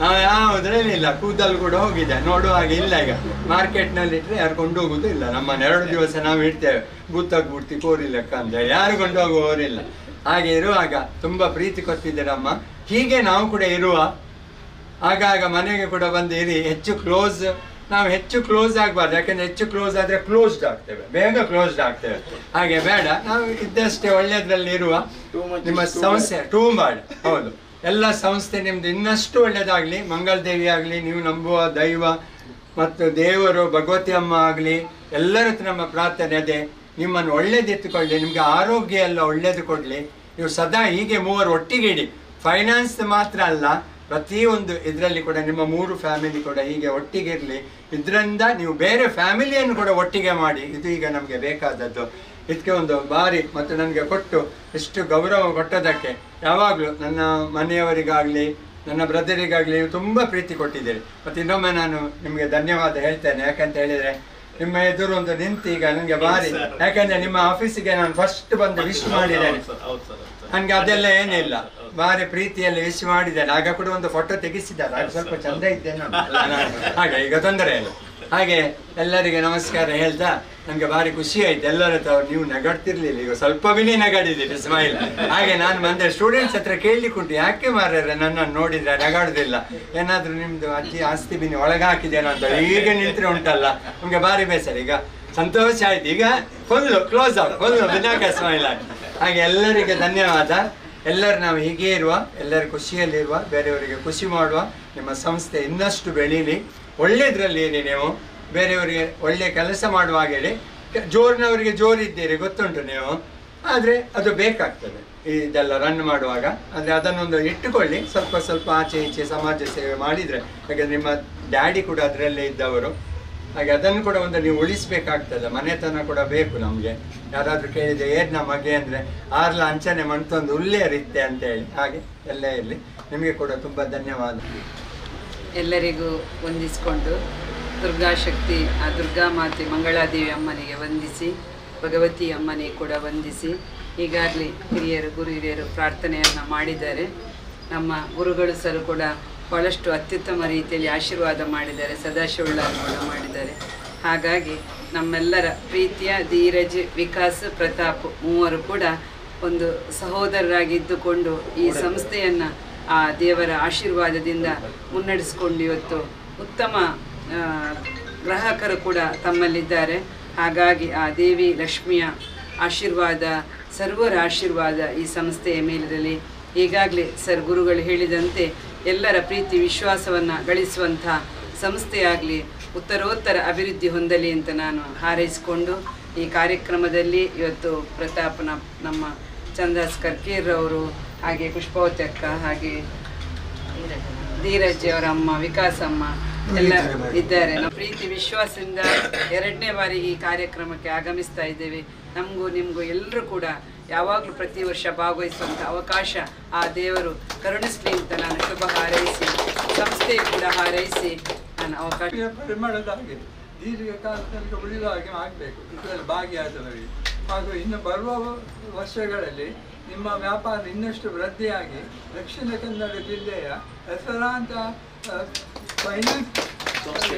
ನಾವು ಯಾವುದ್ರಲ್ಲಿ ಇಲ್ಲ. ಕೂದಲು ಕೂಡ ಹೋಗಿದೆ, ನೋಡುವ ಹಾಗೆ ಇಲ್ಲ. ಈಗ ಮಾರ್ಕೆಟ್ನಲ್ಲಿ ಇಟ್ಟರೆ ಯಾರು ಕೊಂಡು ಹೋಗೋದು ಇಲ್ಲ. ನಮ್ಮನ್ನು 2 ದಿವಸ ನಾವು ಇಡ್ತೇವೆ, ಬೂತಾಗಿ ಬೂರ್ತಿ ಕೋರಿ ಲೆಕ್ಕ ಅಂತ ಯಾರು ಕೊಂಡು ಹೋಗುವವರಿಲ್ಲ. ಹಾಗೆ ಇರುವಾಗ ತುಂಬ ಪ್ರೀತಿ ಕೊಡ್ತಿದ್ದೀರಮ್ಮ. ಹೀಗೆ ನಾವು ಕೂಡ ಇರುವ ಆಗಾಗ ಮನೆಗೆ ಕೂಡ ಬಂದು ಇರಿ, ಹೆಚ್ಚು ಕ್ಲೋಸ್ ನಾವು ಹೆಚ್ಚು ಕ್ಲೋಸ್ ಆಗಬಾರ್ದು, ಯಾಕೆಂದರೆ ಹೆಚ್ಚು ಕ್ಲೋಸ್ ಆದರೆ ಕ್ಲೋಸ್ಡ್ ಆಗ್ತೇವೆ, ಬೇಗ ಕ್ಲೋಸ್ಡ್ ಆಗ್ತೇವೆ. ಹಾಗೆ ಬೇಡ, ನಾವು ಇದ್ದಷ್ಟೇ ಒಳ್ಳೆಯದ್ರಲ್ಲಿ ಇರುವ ನಿಮ್ಮ ಸಂಸ್ಥೆ ಟೂ ಮಾಡಿ. ಹೌದು, ಎಲ್ಲ ಸಂಸ್ಥೆ ನಿಮ್ಮದು ಇನ್ನಷ್ಟು ಒಳ್ಳೆಯದಾಗಲಿ. ಮಂಗಳದೇವಿ ಆಗಲಿ, ನೀವು ನಂಬುವ ದೈವ ಮತ್ತು ದೇವರು ಭಗವತಿ ಅಮ್ಮ ಆಗಲಿ, ಎಲ್ಲರ ಹತ್ರ ನಮ್ಮ ಪ್ರಾರ್ಥನೆ ಅದೇ, ನಿಮ್ಮನ್ನು ಒಳ್ಳೇದೆತ್ತುಕೊಳ್ಳಿ, ನಿಮಗೆ ಆರೋಗ್ಯ ಎಲ್ಲ ಒಳ್ಳೇದು ಕೊಡಲಿ. ನೀವು ಸದಾ ಹೀಗೆ ಮೂವರು ಒಟ್ಟಿಗೆ ಇಡಿ. ಫೈನಾನ್ಸ್ ಮಾತ್ರ ಅಲ್ಲ, ಪ್ರತಿಯೊಂದು ಇದರಲ್ಲಿ ಕೂಡ ನಿಮ್ಮ 3 ಫ್ಯಾಮಿಲಿ ಕೂಡ ಹೀಗೆ ಒಟ್ಟಿಗೆ ಇರಲಿ. ಇದರಿಂದ ನೀವು ಬೇರೆ ಫ್ಯಾಮಿಲಿಯನ್ನು ಕೂಡ ಒಟ್ಟಿಗೆ ಮಾಡಿ. ಇದು ಈಗ ನಮಗೆ ಬೇಕಾದದ್ದು. ಇದಕ್ಕೆ ಒಂದು ಬಾರಿ ಮತ್ತು ನನಗೆ ಕೊಟ್ಟು ಎಷ್ಟು ಗೌರವ ಕೊಟ್ಟದಕ್ಕೆ ಯಾವಾಗಲೂ ನನ್ನ ಮನೆಯವರಿಗಾಗಲಿ ನನ್ನ ಬ್ರದರಿಗಾಗಲಿ ನೀವು ತುಂಬ ಪ್ರೀತಿ ಕೊಟ್ಟಿದ್ದೀರಿ. ಮತ್ತು ಇನ್ನೊಮ್ಮೆ ನಾನು ನಿಮಗೆ ಧನ್ಯವಾದ ಹೇಳ್ತೇನೆ. ಯಾಕಂತ ಹೇಳಿದರೆ ನಿಮ್ಮ ಎದುರು ಒಂದು ನಿಂತು ಈಗ ನನಗೆ ಭಾರಿ, ಯಾಕಂದರೆ ನಿಮ್ಮ ಆಫೀಸಿಗೆ ನಾನು ಫಸ್ಟ್ ಬಂದು ವಿಶ್ ಮಾಡಿದ್ದೇನೆ. ನನಗೆ ಅದೆಲ್ಲ ಏನಿಲ್ಲ, ಭಾರಿ ಪ್ರೀತಿಯಲ್ಲಿ ವಿಶ್ ಮಾಡಿದ್ದೇನೆ. ಆಗ ಕೂಡ ಒಂದು ಫೋಟೋ ತೆಗಿಸಿದ್ದಾರೆ, ಆಗ ಸ್ವಲ್ಪ ಚಂದ ಇದ್ದೇನೆ ಹಾಗೆ, ಈಗ ತೊಂದರೆ ಇಲ್ಲ. ಹಾಗೆ ಎಲ್ಲರಿಗೆ ನಮಸ್ಕಾರ ಹೇಳ್ತಾ ನನಗೆ ಭಾರಿ ಖುಷಿ ಆಯ್ತು. ಎಲ್ಲರ ಹತ್ರ ನೀವು ನಗಾಡ್ತಿರ್ಲಿಲ್ಲ, ಈಗ ಸ್ವಲ್ಪ ಬಿನಿ ನಗಾಡಿದ್ದೀರಿ, ಸ್ಮೈಲ್. ಹಾಗೆ ನಾನು ಬಂದೆ ಸ್ಟೂಡೆಂಟ್ಸ್ ಹತ್ರ ಕೇಳಲಿಕ್ಕುಂಟು, ಯಾಕೆ ಮಾರ್ರೆ ನನ್ನನ್ನು ನೋಡಿದ್ರೆ ನಗಾಡುದಿಲ್ಲ, ಏನಾದರೂ ನಿಮ್ಮದು ಅಜ್ಜಿ ಆಸ್ತಿ ಬಿನಿ ಒಳಗೆ ಹಾಕಿದ್ದೇನೋ ಅಂತ. ಈಗ ನಿಂತರೆ ಉಂಟಲ್ಲ, ನಮಗೆ ಭಾರಿ ಬೇಸರ. ಈಗ ಸಂತೋಷ ಆಯ್ತು, ಈಗ full close off, full Binaca smile ಆಗಿ. ಹಾಗೆ ಎಲ್ಲರಿಗೆ ಧನ್ಯವಾದ. ಎಲ್ಲರೂ ನಾವು ಹೀಗೆ ಇರುವ, ಎಲ್ಲರ ಖುಷಿಯಲ್ಲಿರುವ, ಬೇರೆಯವರಿಗೆ ಖುಷಿ ಮಾಡುವ. ನಿಮ್ಮ ಸಂಸ್ಥೆ ಇನ್ನಷ್ಟು ಬೆಳೀಲಿ, ಒಳ್ಳೆಯದ್ರಲ್ಲಿ ಇರಿ. ನೀವು ಬೇರೆಯವರಿಗೆ ಒಳ್ಳೆ ಕೆಲಸ ಮಾಡುವಾಗ ಹೇಳಿ, ಜೋರಿನವರಿಗೆ ಜೋರಿದ್ದೀರಿ ಗೊತ್ತುಂಟು ನೀವು, ಆದರೆ ಅದು ಬೇಕಾಗ್ತದೆ ಇದೆಲ್ಲ ರನ್ ಮಾಡುವಾಗ. ಅಂದರೆ ಅದನ್ನೊಂದು ಇಟ್ಟುಕೊಳ್ಳಿ, ಸ್ವಲ್ಪ ಸ್ವಲ್ಪ ಆಚೆ ಈಚೆ ಸಮಾಜ ಸೇವೆ ಮಾಡಿದರೆ, ಯಾಕಂದರೆ ನಿಮ್ಮ ಡ್ಯಾಡಿ ಕೂಡ ಅದರಲ್ಲೇ ಇದ್ದವರು. ಹಾಗೆ ಅದನ್ನು ಕೂಡ ಒಂದು ನೀವು ಉಳಿಸ್ಬೇಕಾಗ್ತದೆ. ಮನೆತನ ಕೂಡ ಬೇಕು ನಮಗೆ. ಯಾರಾದರೂ ಕೇಳಿದರೆ ಏನು ನಮಗೆ ಅಂದರೆ ಆರ್ಲ ಅಂಚನೆ ಮಂಟೊಂದು ಉಲ್ಲೇ ಇರುತ್ತೆ ಅಂತೇಳಿ. ಹಾಗೆ ಎಲ್ಲ ಇರಲಿ. ನಿಮಗೆ ಕೂಡ ತುಂಬ ಧನ್ಯವಾದ. ಎಲ್ಲರಿಗೂ ವಂದಿಸಿಕೊಂಡು ದುರ್ಗಾಶಕ್ತಿ ಆ ದುರ್ಗಾ ಮಾತೆ ಮಂಗಳಾದೇವಿ ಅಮ್ಮನಿಗೆ ವಂದಿಸಿ, ಭಗವತಿ ಅಮ್ಮನಿಗೆ ಕೂಡ ವಂದಿಸಿ, ಈಗಾಗಲೇ ಹಿರಿಯರು ಗುರು ಹಿರಿಯರು ಪ್ರಾರ್ಥನೆಯನ್ನು ಮಾಡಿದ್ದಾರೆ. ನಮ್ಮ ಗುರುಗಳು ಸರು ಕೂಡ ಭಾಳಷ್ಟು ಅತ್ಯುತ್ತಮ ರೀತಿಯಲ್ಲಿ ಆಶೀರ್ವಾದ ಮಾಡಿದ್ದಾರೆ, ಸದಾಶಿವಳ್ಳನ್ನು ಕೂಡ ಮಾಡಿದ್ದಾರೆ. ಹಾಗಾಗಿ ನಮ್ಮೆಲ್ಲರ ಪ್ರೀತಿಯ ಧೀರಜ್, ವಿಕಾಸ್, ಪ್ರತಾಪ್ ಮೂವರು ಕೂಡ ಒಂದು ಸಹೋದರರಾಗಿದ್ದುಕೊಂಡು ಈ ಸಂಸ್ಥೆಯನ್ನು ಆ ದೇವರ ಆಶೀರ್ವಾದದಿಂದ ಮುನ್ನಡೆಸಿಕೊಂಡು ಇವತ್ತು ಉತ್ತಮ ಗ್ರಾಹಕರು ಕೂಡ ತಮ್ಮಲ್ಲಿದ್ದಾರೆ. ಹಾಗಾಗಿ ಆ ದೇವಿ ಲಕ್ಷ್ಮಿಯ ಆಶೀರ್ವಾದ, ಸರ್ವರ ಆಶೀರ್ವಾದ ಈ ಸಂಸ್ಥೆಯ ಮೇಲಿರಲಿ. ಈಗಾಗಲೇ ಸರ್ ಗುರುಗಳು ಹೇಳಿದಂತೆ ಎಲ್ಲರ ಪ್ರೀತಿ ವಿಶ್ವಾಸವನ್ನು ಗಳಿಸುವಂಥ ಸಂಸ್ಥೆಯಾಗಲಿ, ಉತ್ತರೋತ್ತರ ಅಭಿವೃದ್ಧಿ ಹೊಂದಲಿ ಅಂತ ನಾನು ಹಾರೈಸಿಕೊಂಡು ಈ ಕಾರ್ಯಕ್ರಮದಲ್ಲಿ ಇವತ್ತು ಪ್ರತಾಪ್ನ ನಮ್ಮ ಚಂದಾಸ್ ಕರ್ಕೀರ್ರವರು, ಹಾಗೆ ಪುಷ್ಪಾವತಿ ಅಕ್ಕ, ಹಾಗೆ ಧೀರಜ್ ಅವರ ಅಮ್ಮ, ವಿಕಾಸಮ್ಮ ಎಲ್ಲ ಇದ್ದಾರೆ. ನಮ್ಮ ಪ್ರೀತಿ ವಿಶ್ವಾಸದಿಂದ 2ನೇ ಬಾರಿ ಈ ಕಾರ್ಯಕ್ರಮಕ್ಕೆ ಆಗಮಿಸ್ತಾ ಇದ್ದೇವೆ. ನಮಗೂ ನಿಮಗೂ ಎಲ್ಲರೂ ಕೂಡ ಯಾವಾಗಲೂ ಪ್ರತಿ ವರ್ಷ ಭಾಗವಹಿಸುವಂಥ ಅವಕಾಶ ಆ ದೇವರು ಕರುಣಿಸಲಿ ಅಂತ ನಾನು ಶುಭ ಹಾರೈಸಿ, ಸಂಸ್ಥೆ ಕೂಡ ಹಾರೈಸಿ ನಾನು ಅವಕಾಶ ಪರಿಮಳದಾಗಿ ದೀರ್ಘಕಾಲದಲ್ಲಿ ಉಳಿದ ಹಾಗೆ ಆಗಬೇಕು ಇದರಲ್ಲಿ ಭಾಗಿಯಾದವರಿಗೆ. ಹಾಗೂ ಇನ್ನು ಬರುವ ವರ್ಷಗಳಲ್ಲಿ ನಿಮ್ಮ ವ್ಯಾಪಾರ ಇನ್ನಷ್ಟು ವೃದ್ಧಿಯಾಗಿ ದಕ್ಷಿಣ ಕನ್ನಡ ಜಿಲ್ಲೆಯ ಹೆಸರಾಂತ ಫೈನಾನ್ಸ್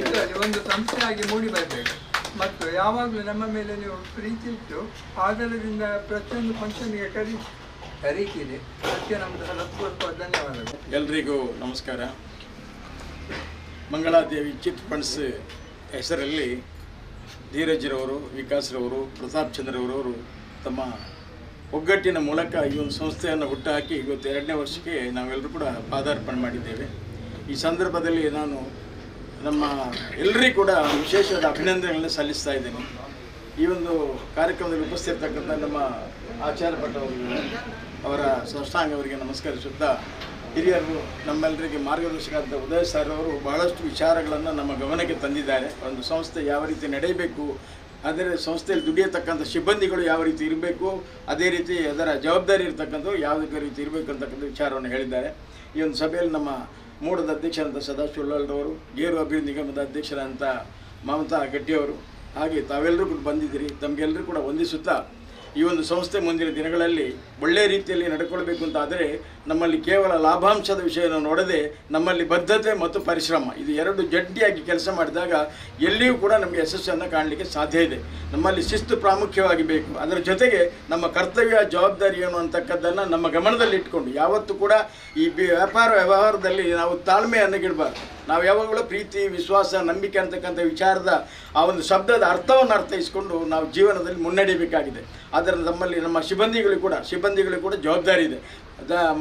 ಇದರಲ್ಲಿ ಒಂದು ಸಂಸ್ಥೆಯಾಗಿ ಮೂಡಿ ಬರಬೇಕು. ಮತ್ತು ಯಾವಾಗಲೂ ನಮ್ಮ ಮೇಲೆ ನೀವು ಪ್ರೀತಿ ಇಟ್ಟು ಆಧಾರದಿಂದ ಪ್ರತಿಯೊಂದು ಫಂಕ್ಷನ್ಗೆ ಕರೀತೀರಿ. ಅದಕ್ಕೆ ನಮ್ಮದು ಹೃತ್ಪೂರ್ವಕ ಧನ್ಯವಾದಗಳು. ಎಲ್ರಿಗೂ ನಮಸ್ಕಾರ. ಮಂಗಳಾದೇವಿ ಚಿಟ್ ಫಂಡ್ಸ್ ಹೆಸರಲ್ಲಿ ಧೀರಜ್ರವರು, ವಿಕಾಸ್ರವರು, ಪ್ರತಾಪ್ ಚಂದ್ರವರವರು ತಮ್ಮ ಒಗ್ಗಟ್ಟಿನ ಮೂಲಕ ಈ ಒಂದು ಸಂಸ್ಥೆಯನ್ನು ಹುಟ್ಟುಹಾಕಿ ಇವತ್ತು 2ನೇ ವರ್ಷಕ್ಕೆ ನಾವೆಲ್ಲರೂ ಕೂಡ ಪಾದಾರ್ಪಣೆ ಮಾಡಿದ್ದೇವೆ. ಈ ಸಂದರ್ಭದಲ್ಲಿ ನಾನು ನಮ್ಮ ಎಲ್ಲರಿಗೂ ಕೂಡ ವಿಶೇಷವಾದ ಅಭಿನಂದನೆಗಳನ್ನು ಸಲ್ಲಿಸ್ತಾ ಇದ್ದೇನೆ. ಈ ಒಂದು ಕಾರ್ಯಕ್ರಮದಲ್ಲಿ ಉಪಸ್ಥಿತರ್ತಕ್ಕಂಥ ನಮ್ಮ ಆಚಾರ್ಯ ಭಟ್ ಅವರ ಸಾಷ್ಟಾಂಗ ಅವರಿಗೆ ನಮಸ್ಕರಿಸುತ್ತಾ, ಹಿರಿಯರು ನಮ್ಮೆಲ್ಲರಿಗೆ ಮಾರ್ಗದರ್ಶಕರಾದ ಉದಯ ಸರ್ ಅವರು ಬಹಳಷ್ಟು ವಿಚಾರಗಳನ್ನು ನಮ್ಮ ಗಮನಕ್ಕೆ ತಂದಿದ್ದಾರೆ. ಒಂದು ಸಂಸ್ಥೆ ಯಾವ ರೀತಿ ನಡೆಯಬೇಕು, ಅದರ ಸಂಸ್ಥೆಯಲ್ಲಿ ದುಡಿಯತಕ್ಕಂಥ ಸಿಬ್ಬಂದಿಗಳು ಯಾವ ರೀತಿ ಇರಬೇಕು, ಅದೇ ರೀತಿ ಅದರ ಜವಾಬ್ದಾರಿ ಇರತಕ್ಕಂಥದ್ದು ಯಾವುದೇ ರೀತಿ ಇರಬೇಕು ಅಂತಕ್ಕಂಥ ವಿಚಾರವನ್ನು ಹೇಳಿದ್ದಾರೆ. ಈ ಒಂದು ಸಭೆಯಲ್ಲಿ ನಮ್ಮ ಮೂಡದ ಅಧ್ಯಕ್ಷರಂಥ ಸದಾಶಿವಳ್ಳರವರು, ಗೇರು ಅಭಿವೃದ್ಧಿ ನಿಗಮದ ಅಧ್ಯಕ್ಷರಂಥ ಮಮತಾ ಗಟ್ಟಿಯವರು, ಹಾಗೆ ತಾವೆಲ್ಲರೂ ಕೂಡ ಬಂದಿದ್ದೀರಿ. ತಮಗೆಲ್ಲರೂ ಕೂಡ ವಂದಿಸುತ್ತಾ, ಈ ಒಂದು ಸಂಸ್ಥೆ ಮುಂದಿನ ದಿನಗಳಲ್ಲಿ ಒಳ್ಳೆಯ ರೀತಿಯಲ್ಲಿ ನಡ್ಕೊಳ್ಬೇಕು ಅಂತ ಆದರೆ ನಮ್ಮಲ್ಲಿ ಕೇವಲ ಲಾಭಾಂಶದ ವಿಷಯವನ್ನು ನೋಡದೆ ನಮ್ಮಲ್ಲಿ ಬದ್ಧತೆ ಮತ್ತು ಪರಿಶ್ರಮ ಇದು ಎರಡು ಜಂಟಿಯಾಗಿ ಕೆಲಸ ಮಾಡಿದಾಗ ಎಲ್ಲಿಯೂ ಕೂಡ ನಮಗೆ ಯಶಸ್ಸನ್ನು ಕಾಣಲಿಕ್ಕೆ ಸಾಧ್ಯ ಇದೆ. ನಮ್ಮಲ್ಲಿ ಶಿಸ್ತು ಪ್ರಾಮುಖ್ಯವಾಗಿ ಬೇಕು. ಅದರ ಜೊತೆಗೆ ನಮ್ಮ ಕರ್ತವ್ಯ ಜವಾಬ್ದಾರಿ ಏನು ಅಂತಕ್ಕದ್ದನ್ನು ನಮ್ಮ ಗಮನದಲ್ಲಿ ಇಟ್ಕೊಂಡು ಯಾವತ್ತೂ ಕೂಡ ಈ ವ್ಯವಹಾರದಲ್ಲಿ ನಾವು ತಾಳ್ಮೆಯನ್ನು ಗಿಡಬಾರ್ದು. ನಾವು ಯಾವಾಗಲೂ ಪ್ರೀತಿ, ವಿಶ್ವಾಸ, ನಂಬಿಕೆ ಅಂತಕ್ಕಂಥ ವಿಚಾರದ ಆ ಒಂದು ಶಬ್ದದ ಅರ್ಥವನ್ನು ಅರ್ಥೈಸಿಕೊಂಡು ನಾವು ಜೀವನದಲ್ಲಿ ಮುನ್ನಡೆಯಬೇಕಾಗಿದೆ. ಆದ್ದರಿಂದ ನಮ್ಮಲ್ಲಿ ನಮ್ಮ ಸಿಬ್ಬಂದಿಗಳಿಗೂ ಕೂಡ ಜವಾಬ್ದಾರಿ ಇದೆ.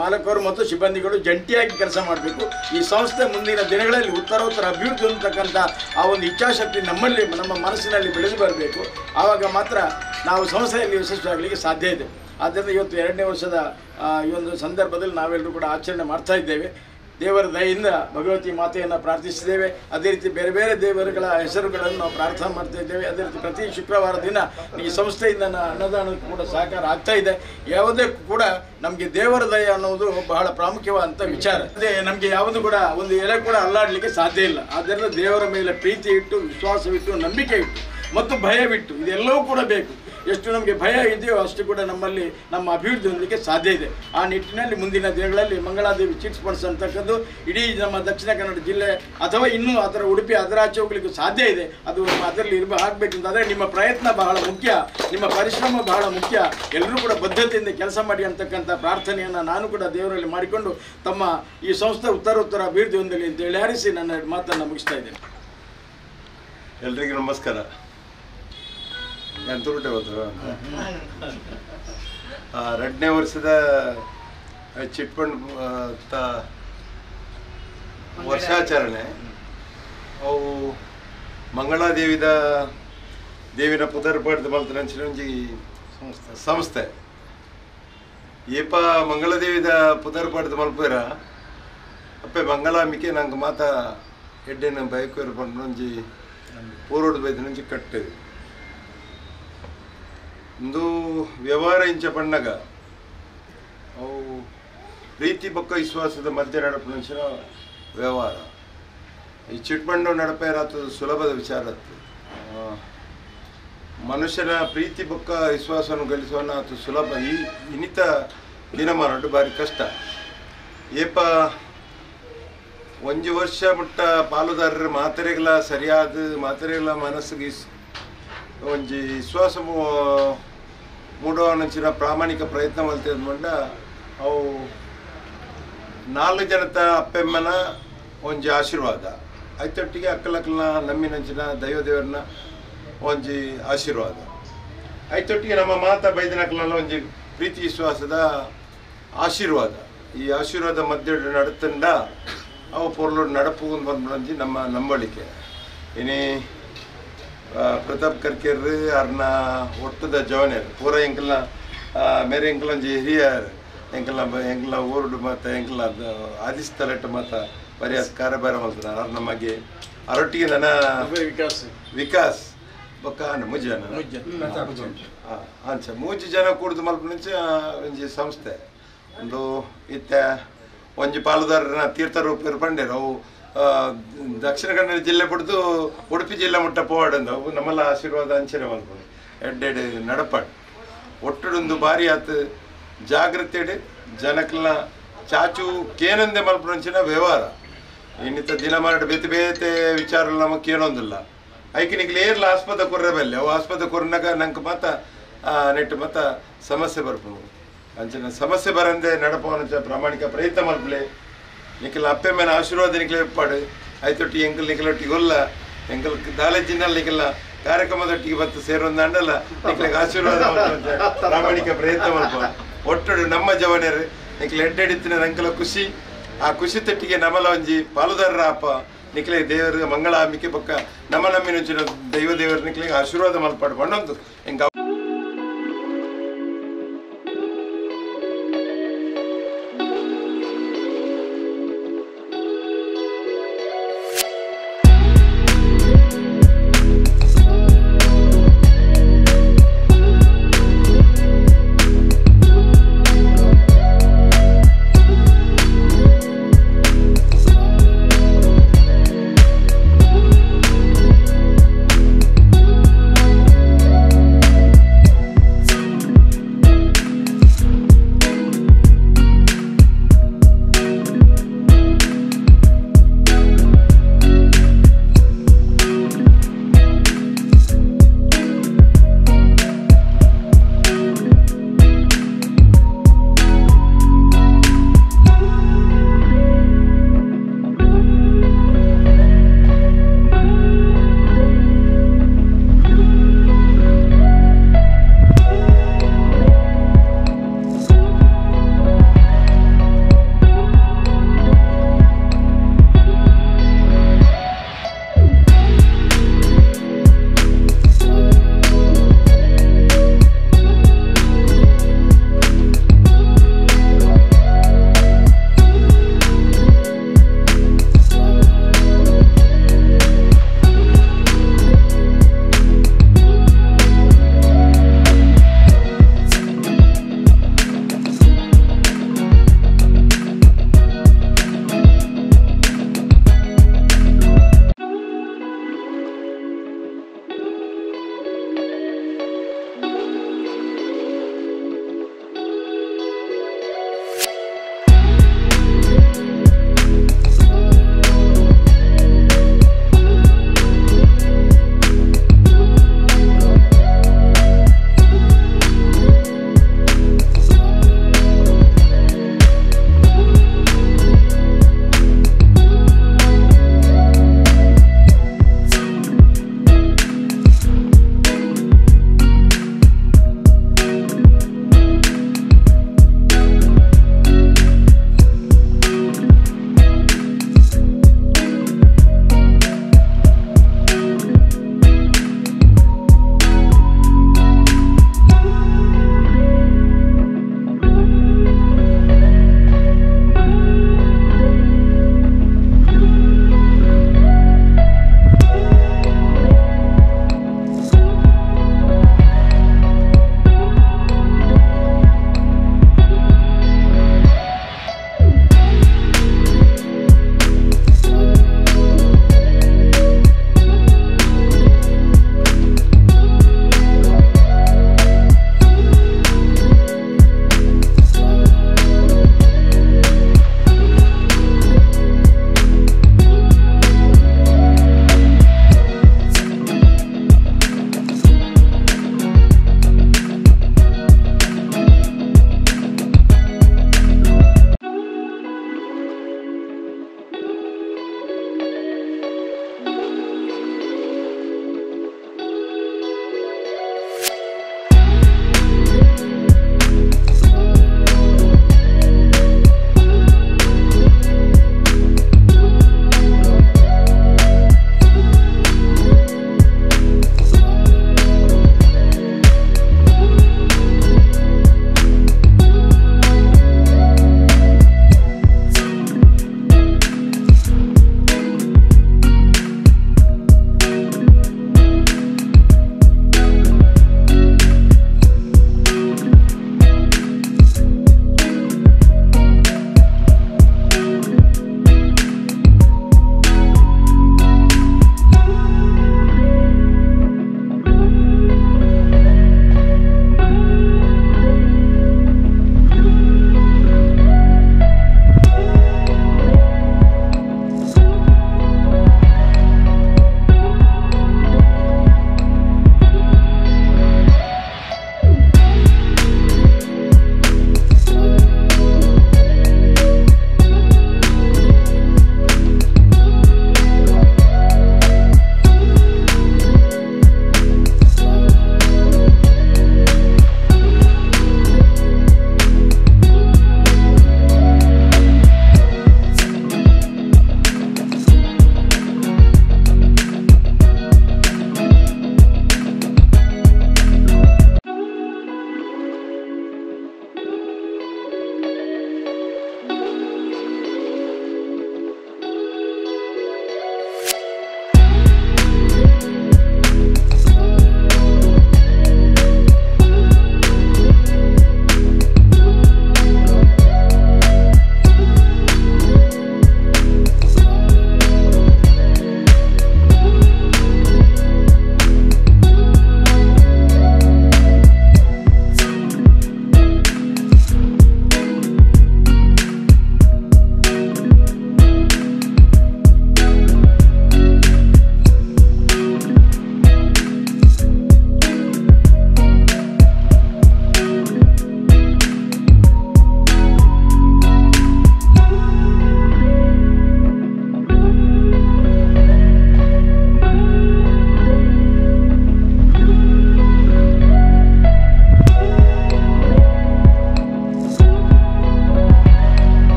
ಮಾಲಕರು ಮತ್ತು ಸಿಬ್ಬಂದಿಗಳು ಜಂಟಿಯಾಗಿ ಕೆಲಸ ಮಾಡಬೇಕು. ಈ ಸಂಸ್ಥೆ ಮುಂದಿನ ದಿನಗಳಲ್ಲಿ ಉತ್ತರೋತ್ತರ ಅಭಿವೃದ್ಧಿ ಹೊಂದತಕ್ಕಂಥ ಆ ಒಂದು ಇಚ್ಛಾಶಕ್ತಿ ನಮ್ಮಲ್ಲಿ ನಮ್ಮ ಮನಸ್ಸಿನಲ್ಲಿ ಬೆಳೆದು ಬರಬೇಕು. ಆವಾಗ ಮಾತ್ರ ನಾವು ಸಂಸ್ಥೆಯಲ್ಲಿ ಯಶಸ್ವಿಯಾಗಲಿಕ್ಕೆ ಸಾಧ್ಯ ಇದೆ. ಆದ್ದರಿಂದ ಇವತ್ತು 2ನೇ ವರ್ಷದ ಈ ಒಂದು ಸಂದರ್ಭದಲ್ಲಿ ನಾವೆಲ್ಲರೂ ಕೂಡ ಆಚರಣೆ ಮಾಡ್ತಾ ಇದ್ದೇವೆ. ದೇವರ ದಯೆಯಿಂದ ಭಗವತಿ ಮಾತೆಯನ್ನು ಪ್ರಾರ್ಥಿಸಿದ್ದೇವೆ. ಅದೇ ರೀತಿ ಬೇರೆ ಬೇರೆ ದೇವರುಗಳ ಹೆಸರುಗಳನ್ನು ನಾವು ಪ್ರಾರ್ಥನೆ ಮಾಡ್ತಾ ಇದ್ದೇವೆ. ಅದೇ ರೀತಿ ಪ್ರತಿ ಶುಕ್ರವಾರ ದಿನ ಈ ಸಂಸ್ಥೆಯಿಂದ ಅನ್ನದಾನಕ್ಕೂ ಕೂಡ ಸಹಕಾರ ಆಗ್ತಾ ಇದೆ. ಯಾವುದೇ ಕೂಡ ನಮಗೆ ದೇವರ ದಯೆ ಅನ್ನೋದು ಬಹಳ ಪ್ರಾಮುಖ್ಯವಾದಂಥ ವಿಚಾರ. ಅದೇ ನಮಗೆ ಯಾವುದು ಕೂಡ ಒಂದು ಎಲೆ ಕೂಡ ಅಲ್ಲಾಡಲಿಕ್ಕೆ ಸಾಧ್ಯ ಇಲ್ಲ. ಆದ್ದರಿಂದ ದೇವರ ಮೇಲೆ ಪ್ರೀತಿ ಇಟ್ಟು, ವಿಶ್ವಾಸವಿಟ್ಟು, ನಂಬಿಕೆ ಇಟ್ಟು ಮತ್ತು ಭಯವಿಟ್ಟು ಇದೆಲ್ಲವೂ ಕೂಡ ಬೇಕು. ಎಷ್ಟು ನಮಗೆ ಭಯ ಇದೆಯೋ ಅಷ್ಟು ಕೂಡ ನಮ್ಮಲ್ಲಿ ನಮ್ಮ ಅಭಿವೃದ್ಧಿ ಹೊಂದಲಿಕ್ಕೆ ಸಾಧ್ಯ ಇದೆ. ಆ ನಿಟ್ಟಿನಲ್ಲಿ ಮುಂದಿನ ದಿನಗಳಲ್ಲಿ ಮಂಗಳಾದೇವಿ ಚಿಟ್ಸ್ ಫಂಡ್ಸ್ ಅಂತಕ್ಕದ್ದು ಇಡೀ ನಮ್ಮ ದಕ್ಷಿಣ ಕನ್ನಡ ಜಿಲ್ಲೆ ಅಥವಾ ಇನ್ನೂ ಅದರ ಉಡುಪಿ ಅದರ ಆಚೆ ಹೋಗ್ಲಿಕ್ಕೆ ಸಾಧ್ಯ ಇದೆ. ಅದು ಅದರಲ್ಲಿ ಆಗಬೇಕಂತಾದರೆ ನಿಮ್ಮ ಪ್ರಯತ್ನ ಬಹಳ ಮುಖ್ಯ, ನಿಮ್ಮ ಪರಿಶ್ರಮ ಬಹಳ ಮುಖ್ಯ. ಎಲ್ಲರೂ ಕೂಡ ಬದ್ಧತೆಯಿಂದ ಕೆಲಸ ಮಾಡಿ ಅಂತಕ್ಕಂಥ ಪ್ರಾರ್ಥನೆಯನ್ನು ನಾನು ಕೂಡ ದೇವರಲ್ಲಿ ಮಾಡಿಕೊಂಡು ತಮ್ಮ ಈ ಸಂಸ್ಥೆ ಉತ್ತರೋತ್ತರ ಅಭಿವೃದ್ಧಿ ಹೊಂದಲಿ ಅಂತ ಹೇಳಿ ಹಾರಿಸಿ ನನ್ನ ಮಾತನ್ನು ಮುಗಿಸ್ತಾ ಇದ್ದೇನೆ. ಎಲ್ರಿಗೂ ನಮಸ್ಕಾರ. ಎಂತುರುಟೆ ಹೋದ್ರು 2ನೇ ವರ್ಷದ ಚಿಟ್ ಫಂಡ್ ವರ್ಷಾಚರಣೆ ಅವು ದೇವಿನ ಪುದರ್ಪಾಡ್ದು ಮಲ್ತನಂಚಿನ ಒಂಜಿ ಸಂಸ್ಥೆ ಏಪ ಮಂಗಳದೇವಿದ ಪುದರ್ಪಾಡ್ದು ಮಲ್ಪುರ ಅಪ್ಪೆ ಮಂಗಳಾಂಬಿಕೆ ನಂಗೆ ಮಾತ ಎಡ್ಡೆನ ಬೈಕರು ಬಂದು ಒಂಜಿ ಪೂರೋಡು ಬೈದ ನಂಜಿ ಕಟ್ಟು ಒಂದು ವ್ಯವಹಾರ ಇಂಚ ಪಣ್ಣಗ ಅವು ಪ್ರೀತಿ ಬೊಕ್ಕ ವಿಶ್ವಾಸದ ಮಧ್ಯೆ ನಡಪುನ ವ್ಯವಹಾರ ಈ ಚಿಟ್ ಫಂಡ್ ನಡಪೇರಾತದು ಸುಲಭದ ವಿಚಾರ. ಮನುಷ್ಯನ ಪ್ರೀತಿ ಬೊಕ್ಕ ವಿಶ್ವಾಸವನ್ನು ಗಳಿಸುವನ್ನ ಅದು ಸುಲಭ. ಈ ಇನ್ನಿತ ದಿನಮಾನ ಭಾರಿ ಕಷ್ಟ. ಏಪ 1 ವರ್ಷ ಮುಟ್ಟ ಪಾಲುದಾರರ ಮಾತ್ರೆಗಳ ಸರಿಯಾದ ಮಾತ್ರೆಗಳ ಮನಸ್ಸಿಗೆ ಒಂಜಿ ವಿಶ್ವಾಸ ಮೂಡುವನಂಚಿನ ಪ್ರಾಮಾಣಿಕ ಪ್ರಯತ್ನ ಮಲ್ತೇದ್ ಮಂಡ ಅವು 4 ಜನತ ಅಪ್ಪೆಮ್ಮನ ಒಂಜಿ ಆಶೀರ್ವಾದ ಐತೊಟ್ಟಿಗೆ ಅಕ್ಕಲಕ್ಕಲ್ನ ನಮ್ಮಿನಂಚಿನ ದೈವದೇವರನ್ನ ಒಂಜಿ ಆಶೀರ್ವಾದ ಐತೊಟ್ಟಿಗೆ ನಮ್ಮ ಮಾತಾ ಬೈದಿನಕ್ಕಲ್ಲ ಒಂಜಿ ಪ್ರೀತಿ ವಿಶ್ವಾಸದ ಆಶೀರ್ವಾದ. ಈ ಆಶೀರ್ವಾದ ಮಧ್ಯೆ ನಡತಂಡ ಅವು ಪೊರ್ಲು ನಡಪು ಬಂದು ನಮ್ಮ ನಂಬಳಿಕೆ. ಇನಿ ಪ್ರತಾಪ್ ಕರ್ಕೇರಿ ಅವ್ರನ್ನ ಒಟ್ಟದ ಜವನೇರು ಪೂರ ಎಂಕಲ್ನ ಮೇರೆ ಎಂಕಲಂಜಿ ಹಿರಿಯರು ಎಂಕಲ ಊರುಡು ಮತ್ತು ಎಂಕಲ ಆದಿಸ್ತಲೆಟ್ ಮತ್ತು ಬರೀ ಕಾರ್ಯಭಾರ ಮಾಡ್ತಾರೆ. ಅವ್ರು ನಮಗೆ ಅವರೊಟ್ಟಿಗೆ ನನ್ನ ವಿಕಾಸ್ ಬೊಕ್ಕ ಮೂಜಿ ಜನ ಕೂಡಿದು ಮಲ್ಪ నుంచి ಒಂಜಿ ಸಂಸ್ಥೆ ಒಂದು ಇತ್ತೆ ಒಂಜಿ ಪಾಲುದಾರನ ತೀರ್ಥರೂಪರು ಬಂಡೇರು ಅವು ದಕ್ಷಿಣ ಕನ್ನಡ ಜಿಲ್ಲೆ ಬಿಡ್ದು ಉಡುಪಿ ಜಿಲ್ಲೆ ಮುಟ್ಟ ಪೋವಾಡಂದು ಅವು ನಮ್ಮಲ್ಲ ಆಶೀರ್ವಾದ ಅಂಚನೆ ಮಲ್ಪೊಂಡು ಎಡ್ಡೆಡೆ ನಡಪಾಡು ಒಟ್ಟುಡೊಂದು ಬಾರಿ ಆತು ಜಾಗ್ರತೆ ಜನಕ್ಲ ಚಾಚು ಕೇನಂದೆ ಮಲ್ಪುನಂಚಿನ ವ್ಯವಹಾರ ಇನ್ನಿತ ದಿನ ಮಾಡಿ ಬೇತೆ ಬೇತೆ ವಿಚಾರ ನಮಗೆ ಏನೊಂದಿಲ್ಲ ಐಕಿನಿಗ್ಲಿ ಏರ್ಲ ಆಸ್ಪದ ಕೊರ್ರೆ ಬಲ್ಲೆ ಅವು ಆಸ್ಪದ ಕೊರ್ನಾಗ ನಂಗೆ ಮಾತ ನೆಟ್ಟು ಮತ್ತ ಸಮಸ್ಯೆ ಬರ್ಪುನು ಅಂಚಿನ ಸಮಸ್ಯೆ ಬರಂದೆ ನಡಪವನ ಪ್ರಾಮಾಣಿಕ ಪ್ರಯತ್ನ ಮಲ್ಪಲೆ ನಿಖಿಲ ಅಪ್ಪೆ ಮೇಲೆ ಆಶೀರ್ವಾದ ನಿಖಿಲ ಎಪ್ಪಾಡು ಆಯ್ತೊಟ್ಟಿ ಎಂಕಲ್ ನಿಖಲೊಟ್ಟಿಗೆ ಒಲ್ಲ ಎಂಕಲ್ ಕಾಲೇಜಿನಲ್ಲಿ ನಿಖಿಲ ಕಾರ್ಯಕ್ರಮದೊಟ್ಟಿಗೆ ಬತ್ತು ಸೇರೊಂದು ಅಂಡಲ್ಲ ನಿಖಲಿಗೆ ಆಶೀರ್ವಾದ ಪ್ರಾಮಾಣಿಕ ಪ್ರಯತ್ನ ಮಲ್ಪ ಒಟ್ಟುಡು ನಮ್ಮ ಜವನರು ನಿಖಿಲ ಎಡ್ಡೆಡಿತ್ತಿನ ನಂಕಲ ಖುಷಿ ಆ ಖುಷಿ ತಟ್ಟಿಗೆ ನಮ್ಮಲ ಒಂಜಿ ಪಾಲುದಾರರ ಅಪ್ಪ ನಿಖಲೆ ದೇವರ ಮಂಗಳ ಅಂಬಿಕೆ ಪಕ್ಕ ನಮ್ಮ ನಮ್ಮಿನ ದೈವ ದೇವರ ನಿಖಲಿಗೆ ಆಶೀರ್ವಾದ ಮಲ್ಪಾಡು ಬಣ್ಣೊಂದು ಎಂಕ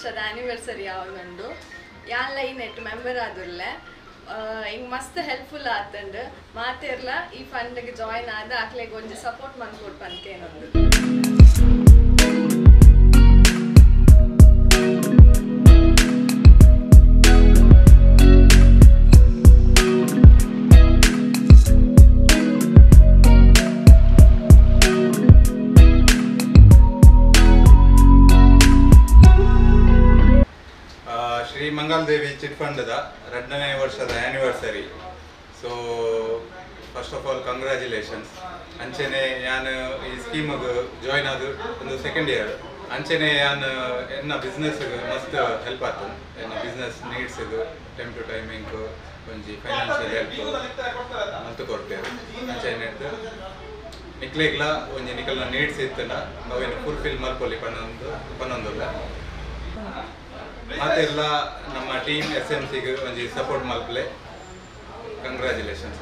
ವರ್ಷದ ಆ್ಯನಿವರ್ಸರಿ ಯಾವಾಗಂಡು ಯಾನ್ಲ ಈ ನೆಟ್ ಮೆಂಬರ್ ಆದುರ್ಲೆ ಹಿಂಗೆ ಮಸ್ತ್ ಹೆಲ್ಪ್ಫುಲ್ ಆತಂಡು ಮಾತಿರ್ಲ ಈ ಫಂಡ್ಗೆ ಜಾಯಿನ್ ಆದ ಆಕ್ಲೆಗೆ ಒಂಜಿ ಸಪೋರ್ಟ್ ಮಾಡ್ಕೊಡ್ ಪನ್ಕೇನೊಂದು. ಶ್ರೀ ಮಂಗಲದೇವಿ ಚಿಟ್ ಫಂಡ್ದ 2ನೇ ವರ್ಷದ anniversary. So first of all congratulations. ಅಂಚೆನೆ ನಾನು ಈ ಸ್ಕೀಮಿಗೆ ಜಾಯ್ನ್ ಆದ ಒಂದು 2nd ಇಯರ್. ಅಂಚೆನೆ ನಾನು ಎನ್ನ ಬಿಸ್ನೆಸ್ಗೆ ಮಸ್ತ್ ಹೆಲ್ಪ್ ಆಯ್ತು. ಎನ್ನ ಬಿಸ್ನೆಸ್ ನೀಡ್ಸಿದ್ದು ಟೈಮ್ ಟು ಟೈಮಿಂಗ್ ಒಂಜಿ ಫೈನಾನ್ಷಿಯಲ್ ಹೆಲ್ಪ್ ಮತ್ತು ಕೊಡ್ತೇವೆ. ಅಂಚೆನೆ ನಿಕ್ಲೆಗ್ಲ ಒಂಜಿ ನಿಕಲ್ನ ನೀಡ್ಸ್ ಇತ್ತನ ಅವೇನು ಫುಲ್ಫಿಲ್ ಮಲ್ಪೊಲಿ ಪನ್ನೊಂದಿಲ್ಲ. ಮಾತೆಲ್ಲ ನಮ್ಮ ಟೀಮ್ SMCಗೆ ಒಂಜಿ ಸಪೋರ್ಟ್ ಮಲ್ಪಲೆ. ಕಂಗ್ರ್ಯಾಚುಲೇಷನ್ಸ್.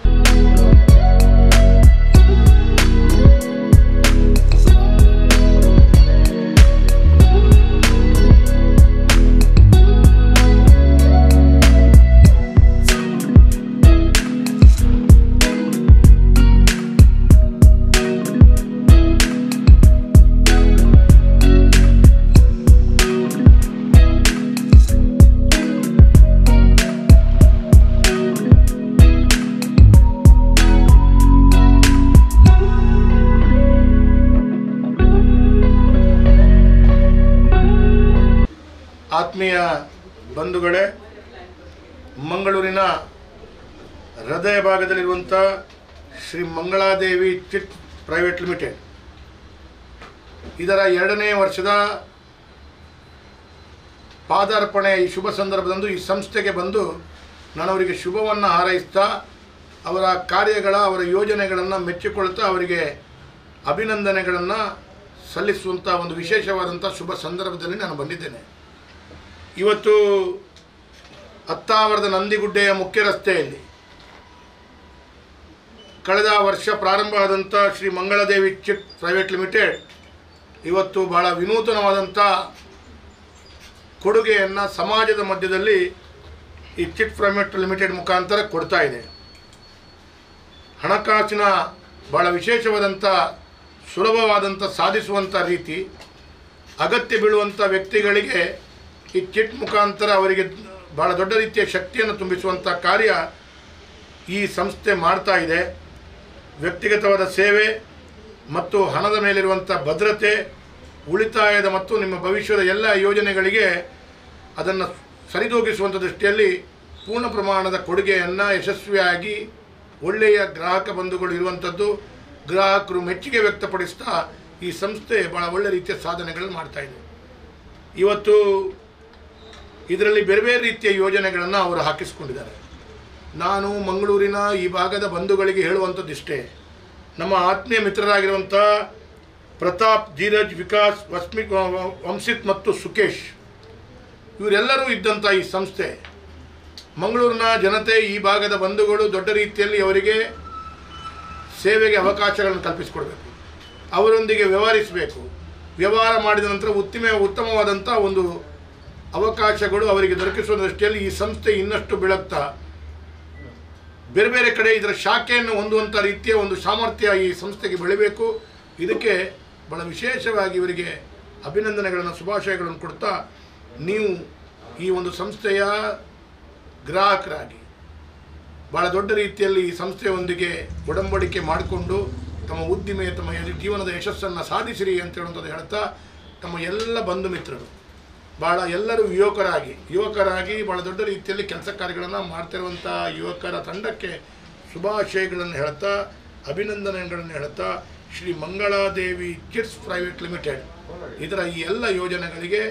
ಆತ್ಮೀಯ ಬಂಧುಗಳೇ, ಮಂಗಳೂರಿನ ಹೃದಯ ಭಾಗದಲ್ಲಿರುವಂಥ Shri Mangaladevi chit private limited ಇದರ 2ನೇ ವರ್ಷದ ಪಾದಾರ್ಪಣೆ ಈ ಶುಭ ಸಂದರ್ಭದಂದು ಈ ಸಂಸ್ಥೆಗೆ ಬಂದು ನಾನು ಅವರಿಗೆ ಶುಭವನ್ನು ಹಾರೈಸ್ತಾ ಅವರ ಕಾರ್ಯಗಳ ಅವರ ಯೋಜನೆಗಳನ್ನು ಮೆಚ್ಚಿಕೊಳ್ತಾ ಅವರಿಗೆ ಅಭಿನಂದನೆಗಳನ್ನು ಸಲ್ಲಿಸುವಂಥ ಒಂದು ವಿಶೇಷವಾದಂಥ ಶುಭ ಸಂದರ್ಭದಲ್ಲಿ ನಾನು ಬಂದಿದ್ದೇನೆ. ಇವತ್ತು ಅತ್ತಾವರದ ನಂದಿಗುಡ್ಡೆಯ ಮುಖ್ಯ ರಸ್ತೆಯಲ್ಲಿ ಕಳೆದ ವರ್ಷ ಪ್ರಾರಂಭ ಆದಂಥ Shri Mangaladevi chit private limited ಇವತ್ತು ಬಹಳ ವಿನೂತನವಾದಂಥ ಕೊಡುಗೆಯನ್ನು ಸಮಾಜದ ಮಧ್ಯದಲ್ಲಿ ಈ ಚಿಟ್ ಪ್ರೈವೇಟ್ ಲಿಮಿಟೆಡ್ ಮುಖಾಂತರ ಕೊಡ್ತಾ ಇದೆ. ಹಣಕಾಸಿನ ಭಾಳ ವಿಶೇಷವಾದಂಥ ಸುಲಭವಾದಂಥ ಸಾಧಿಸುವಂಥ ರೀತಿ, ಅಗತ್ಯ ಬೀಳುವಂಥ ವ್ಯಕ್ತಿಗಳಿಗೆ ಈ ಚಿಟ್ ಮುಖಾಂತರ ಅವರಿಗೆ ಭಾಳ ದೊಡ್ಡ ರೀತಿಯ ಶಕ್ತಿಯನ್ನು ತುಂಬಿಸುವಂಥ ಕಾರ್ಯ ಈ ಸಂಸ್ಥೆ ಮಾಡ್ತಾ ಇದೆ. ವ್ಯಕ್ತಿಗತವಾದ ಸೇವೆ ಮತ್ತು ಹಣದ ಮೇಲಿರುವಂಥ ಭದ್ರತೆ, ಉಳಿತಾಯದ ಮತ್ತು ನಿಮ್ಮ ಭವಿಷ್ಯದ ಎಲ್ಲ ಯೋಜನೆಗಳಿಗೆ ಅದನ್ನು ಸರಿದೂಗಿಸುವಂಥ ದೃಷ್ಟಿಯಲ್ಲಿ ಪೂರ್ಣ ಪ್ರಮಾಣದ ಕೊಡುಗೆಯನ್ನು ಯಶಸ್ವಿಯಾಗಿ ಒಳ್ಳೆಯ ಗ್ರಾಹಕ ಬಂಧುಗಳು ಇರುವಂಥದ್ದು, ಗ್ರಾಹಕರು ಮೆಚ್ಚುಗೆ ವ್ಯಕ್ತಪಡಿಸ್ತಾ ಈ ಸಂಸ್ಥೆ ಭಾಳ ಒಳ್ಳೆಯ ರೀತಿಯ ಸಾಧನೆಗಳನ್ನು ಮಾಡ್ತಾ ಇದೆ. ಇವತ್ತು ಇದರಲ್ಲಿ ಬೇರೆ ಬೇರೆ ರೀತಿಯ ಯೋಜನೆಗಳನ್ನು ಅವರು ಹಾಕಿಸ್ಕೊಂಡಿದ್ದಾರೆ. ನಾನು ಮಂಗಳೂರಿನ ಈ ಭಾಗದ ಬಂಧುಗಳಿಗೆ ಹೇಳುವಂಥದ್ದಿಷ್ಟೇ, ನಮ್ಮ ಆತ್ಮೀಯ ಮಿತ್ರರಾಗಿರುವಂಥ ಪ್ರತಾಪ್, ಧೀರಜ್, ವಿಕಾಸ್, ವಂಶಿತ್ ಮತ್ತು ಸುಕೇಶ್ ಇವರೆಲ್ಲರೂ ಇದ್ದಂಥ ಈ ಸಂಸ್ಥೆ ಮಂಗಳೂರಿನ ಜನತೆ, ಈ ಭಾಗದ ಬಂಧುಗಳು ದೊಡ್ಡ ರೀತಿಯಲ್ಲಿ ಅವರಿಗೆ ಸೇವೆಗೆ ಅವಕಾಶಗಳನ್ನು ಕಲ್ಪಿಸಿಕೊಡ್ಬೇಕು, ಅವರೊಂದಿಗೆ ವ್ಯವಹರಿಸಬೇಕು. ವ್ಯವಹಾರ ಮಾಡಿದ ನಂತರ ಉತ್ತಮವಾದಂಥ ಒಂದು ಅವಕಾಶಗಳು ಅವರಿಗೆ ದೊರಕಿಸುವ ದೃಷ್ಟಿಯಲ್ಲಿ ಈ ಸಂಸ್ಥೆ ಇನ್ನಷ್ಟು ಬೆಳಗ್ತಾ ಬೇರೆ ಬೇರೆ ಕಡೆ ಇದರ ಶಾಖೆಯನ್ನು ಹೊಂದುವಂಥ ರೀತಿಯ ಒಂದು ಸಾಮರ್ಥ್ಯ ಈ ಸಂಸ್ಥೆಗೆ ಬೆಳಿಬೇಕು. ಇದಕ್ಕೆ ಭಾಳ ವಿಶೇಷವಾಗಿ ಇವರಿಗೆ ಅಭಿನಂದನೆಗಳನ್ನು, ಶುಭಾಶಯಗಳನ್ನು ಕೊಡ್ತಾ, ನೀವು ಈ ಒಂದು ಸಂಸ್ಥೆಯ ಗ್ರಾಹಕರಾಗಿ ಭಾಳ ದೊಡ್ಡ ರೀತಿಯಲ್ಲಿ ಈ ಸಂಸ್ಥೆಯೊಂದಿಗೆ ಒಡಂಬಡಿಕೆ ಮಾಡಿಕೊಂಡು ತಮ್ಮ ಉದ್ದಿಮೆ, ತಮ್ಮ ಜೀವನದ ಯಶಸ್ಸನ್ನು ಸಾಧಿಸಿರಿ ಅಂತ ಹೇಳುವಂಥದ್ದು ಹೇಳ್ತಾ, ತಮ್ಮ ಎಲ್ಲ ಬಂಧು ಮಿತ್ರರು ಭಾಳ ಎಲ್ಲರೂ ಯುವಕರಾಗಿ ಭಾಳ ದೊಡ್ಡ ರೀತಿಯಲ್ಲಿ ಕೆಲಸ ಕಾರ್ಯಗಳನ್ನು ಮಾಡ್ತಿರುವಂಥ ಯುವಕರ ತಂಡಕ್ಕೆ ಶುಭಾಶಯಗಳನ್ನು ಹೇಳ್ತಾ, ಅಭಿನಂದನೆಗಳನ್ನು ಹೇಳ್ತಾ, Shri Mangaladevi chits private limited ಇದರ ಈ ಎಲ್ಲ ಯೋಜನೆಗಳಿಗೆ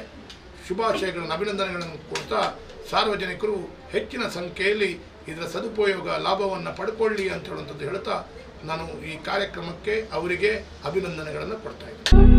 ಶುಭಾಶಯಗಳನ್ನು, ಅಭಿನಂದನೆಗಳನ್ನು ಕೊಡ್ತಾ, ಸಾರ್ವಜನಿಕರು ಹೆಚ್ಚಿನ ಸಂಖ್ಯೆಯಲ್ಲಿ ಇದರ ಸದುಪಯೋಗ ಲಾಭವನ್ನು ಪಡ್ಕೊಳ್ಳಿ ಅಂತ ಹೇಳುವಂಥದ್ದು ಹೇಳ್ತಾ ನಾನು ಈ ಕಾರ್ಯಕ್ರಮಕ್ಕೆ ಅವರಿಗೆ ಅಭಿನಂದನೆಗಳನ್ನು ಕೊಡ್ತಾ ಇದ್ದೇನೆ.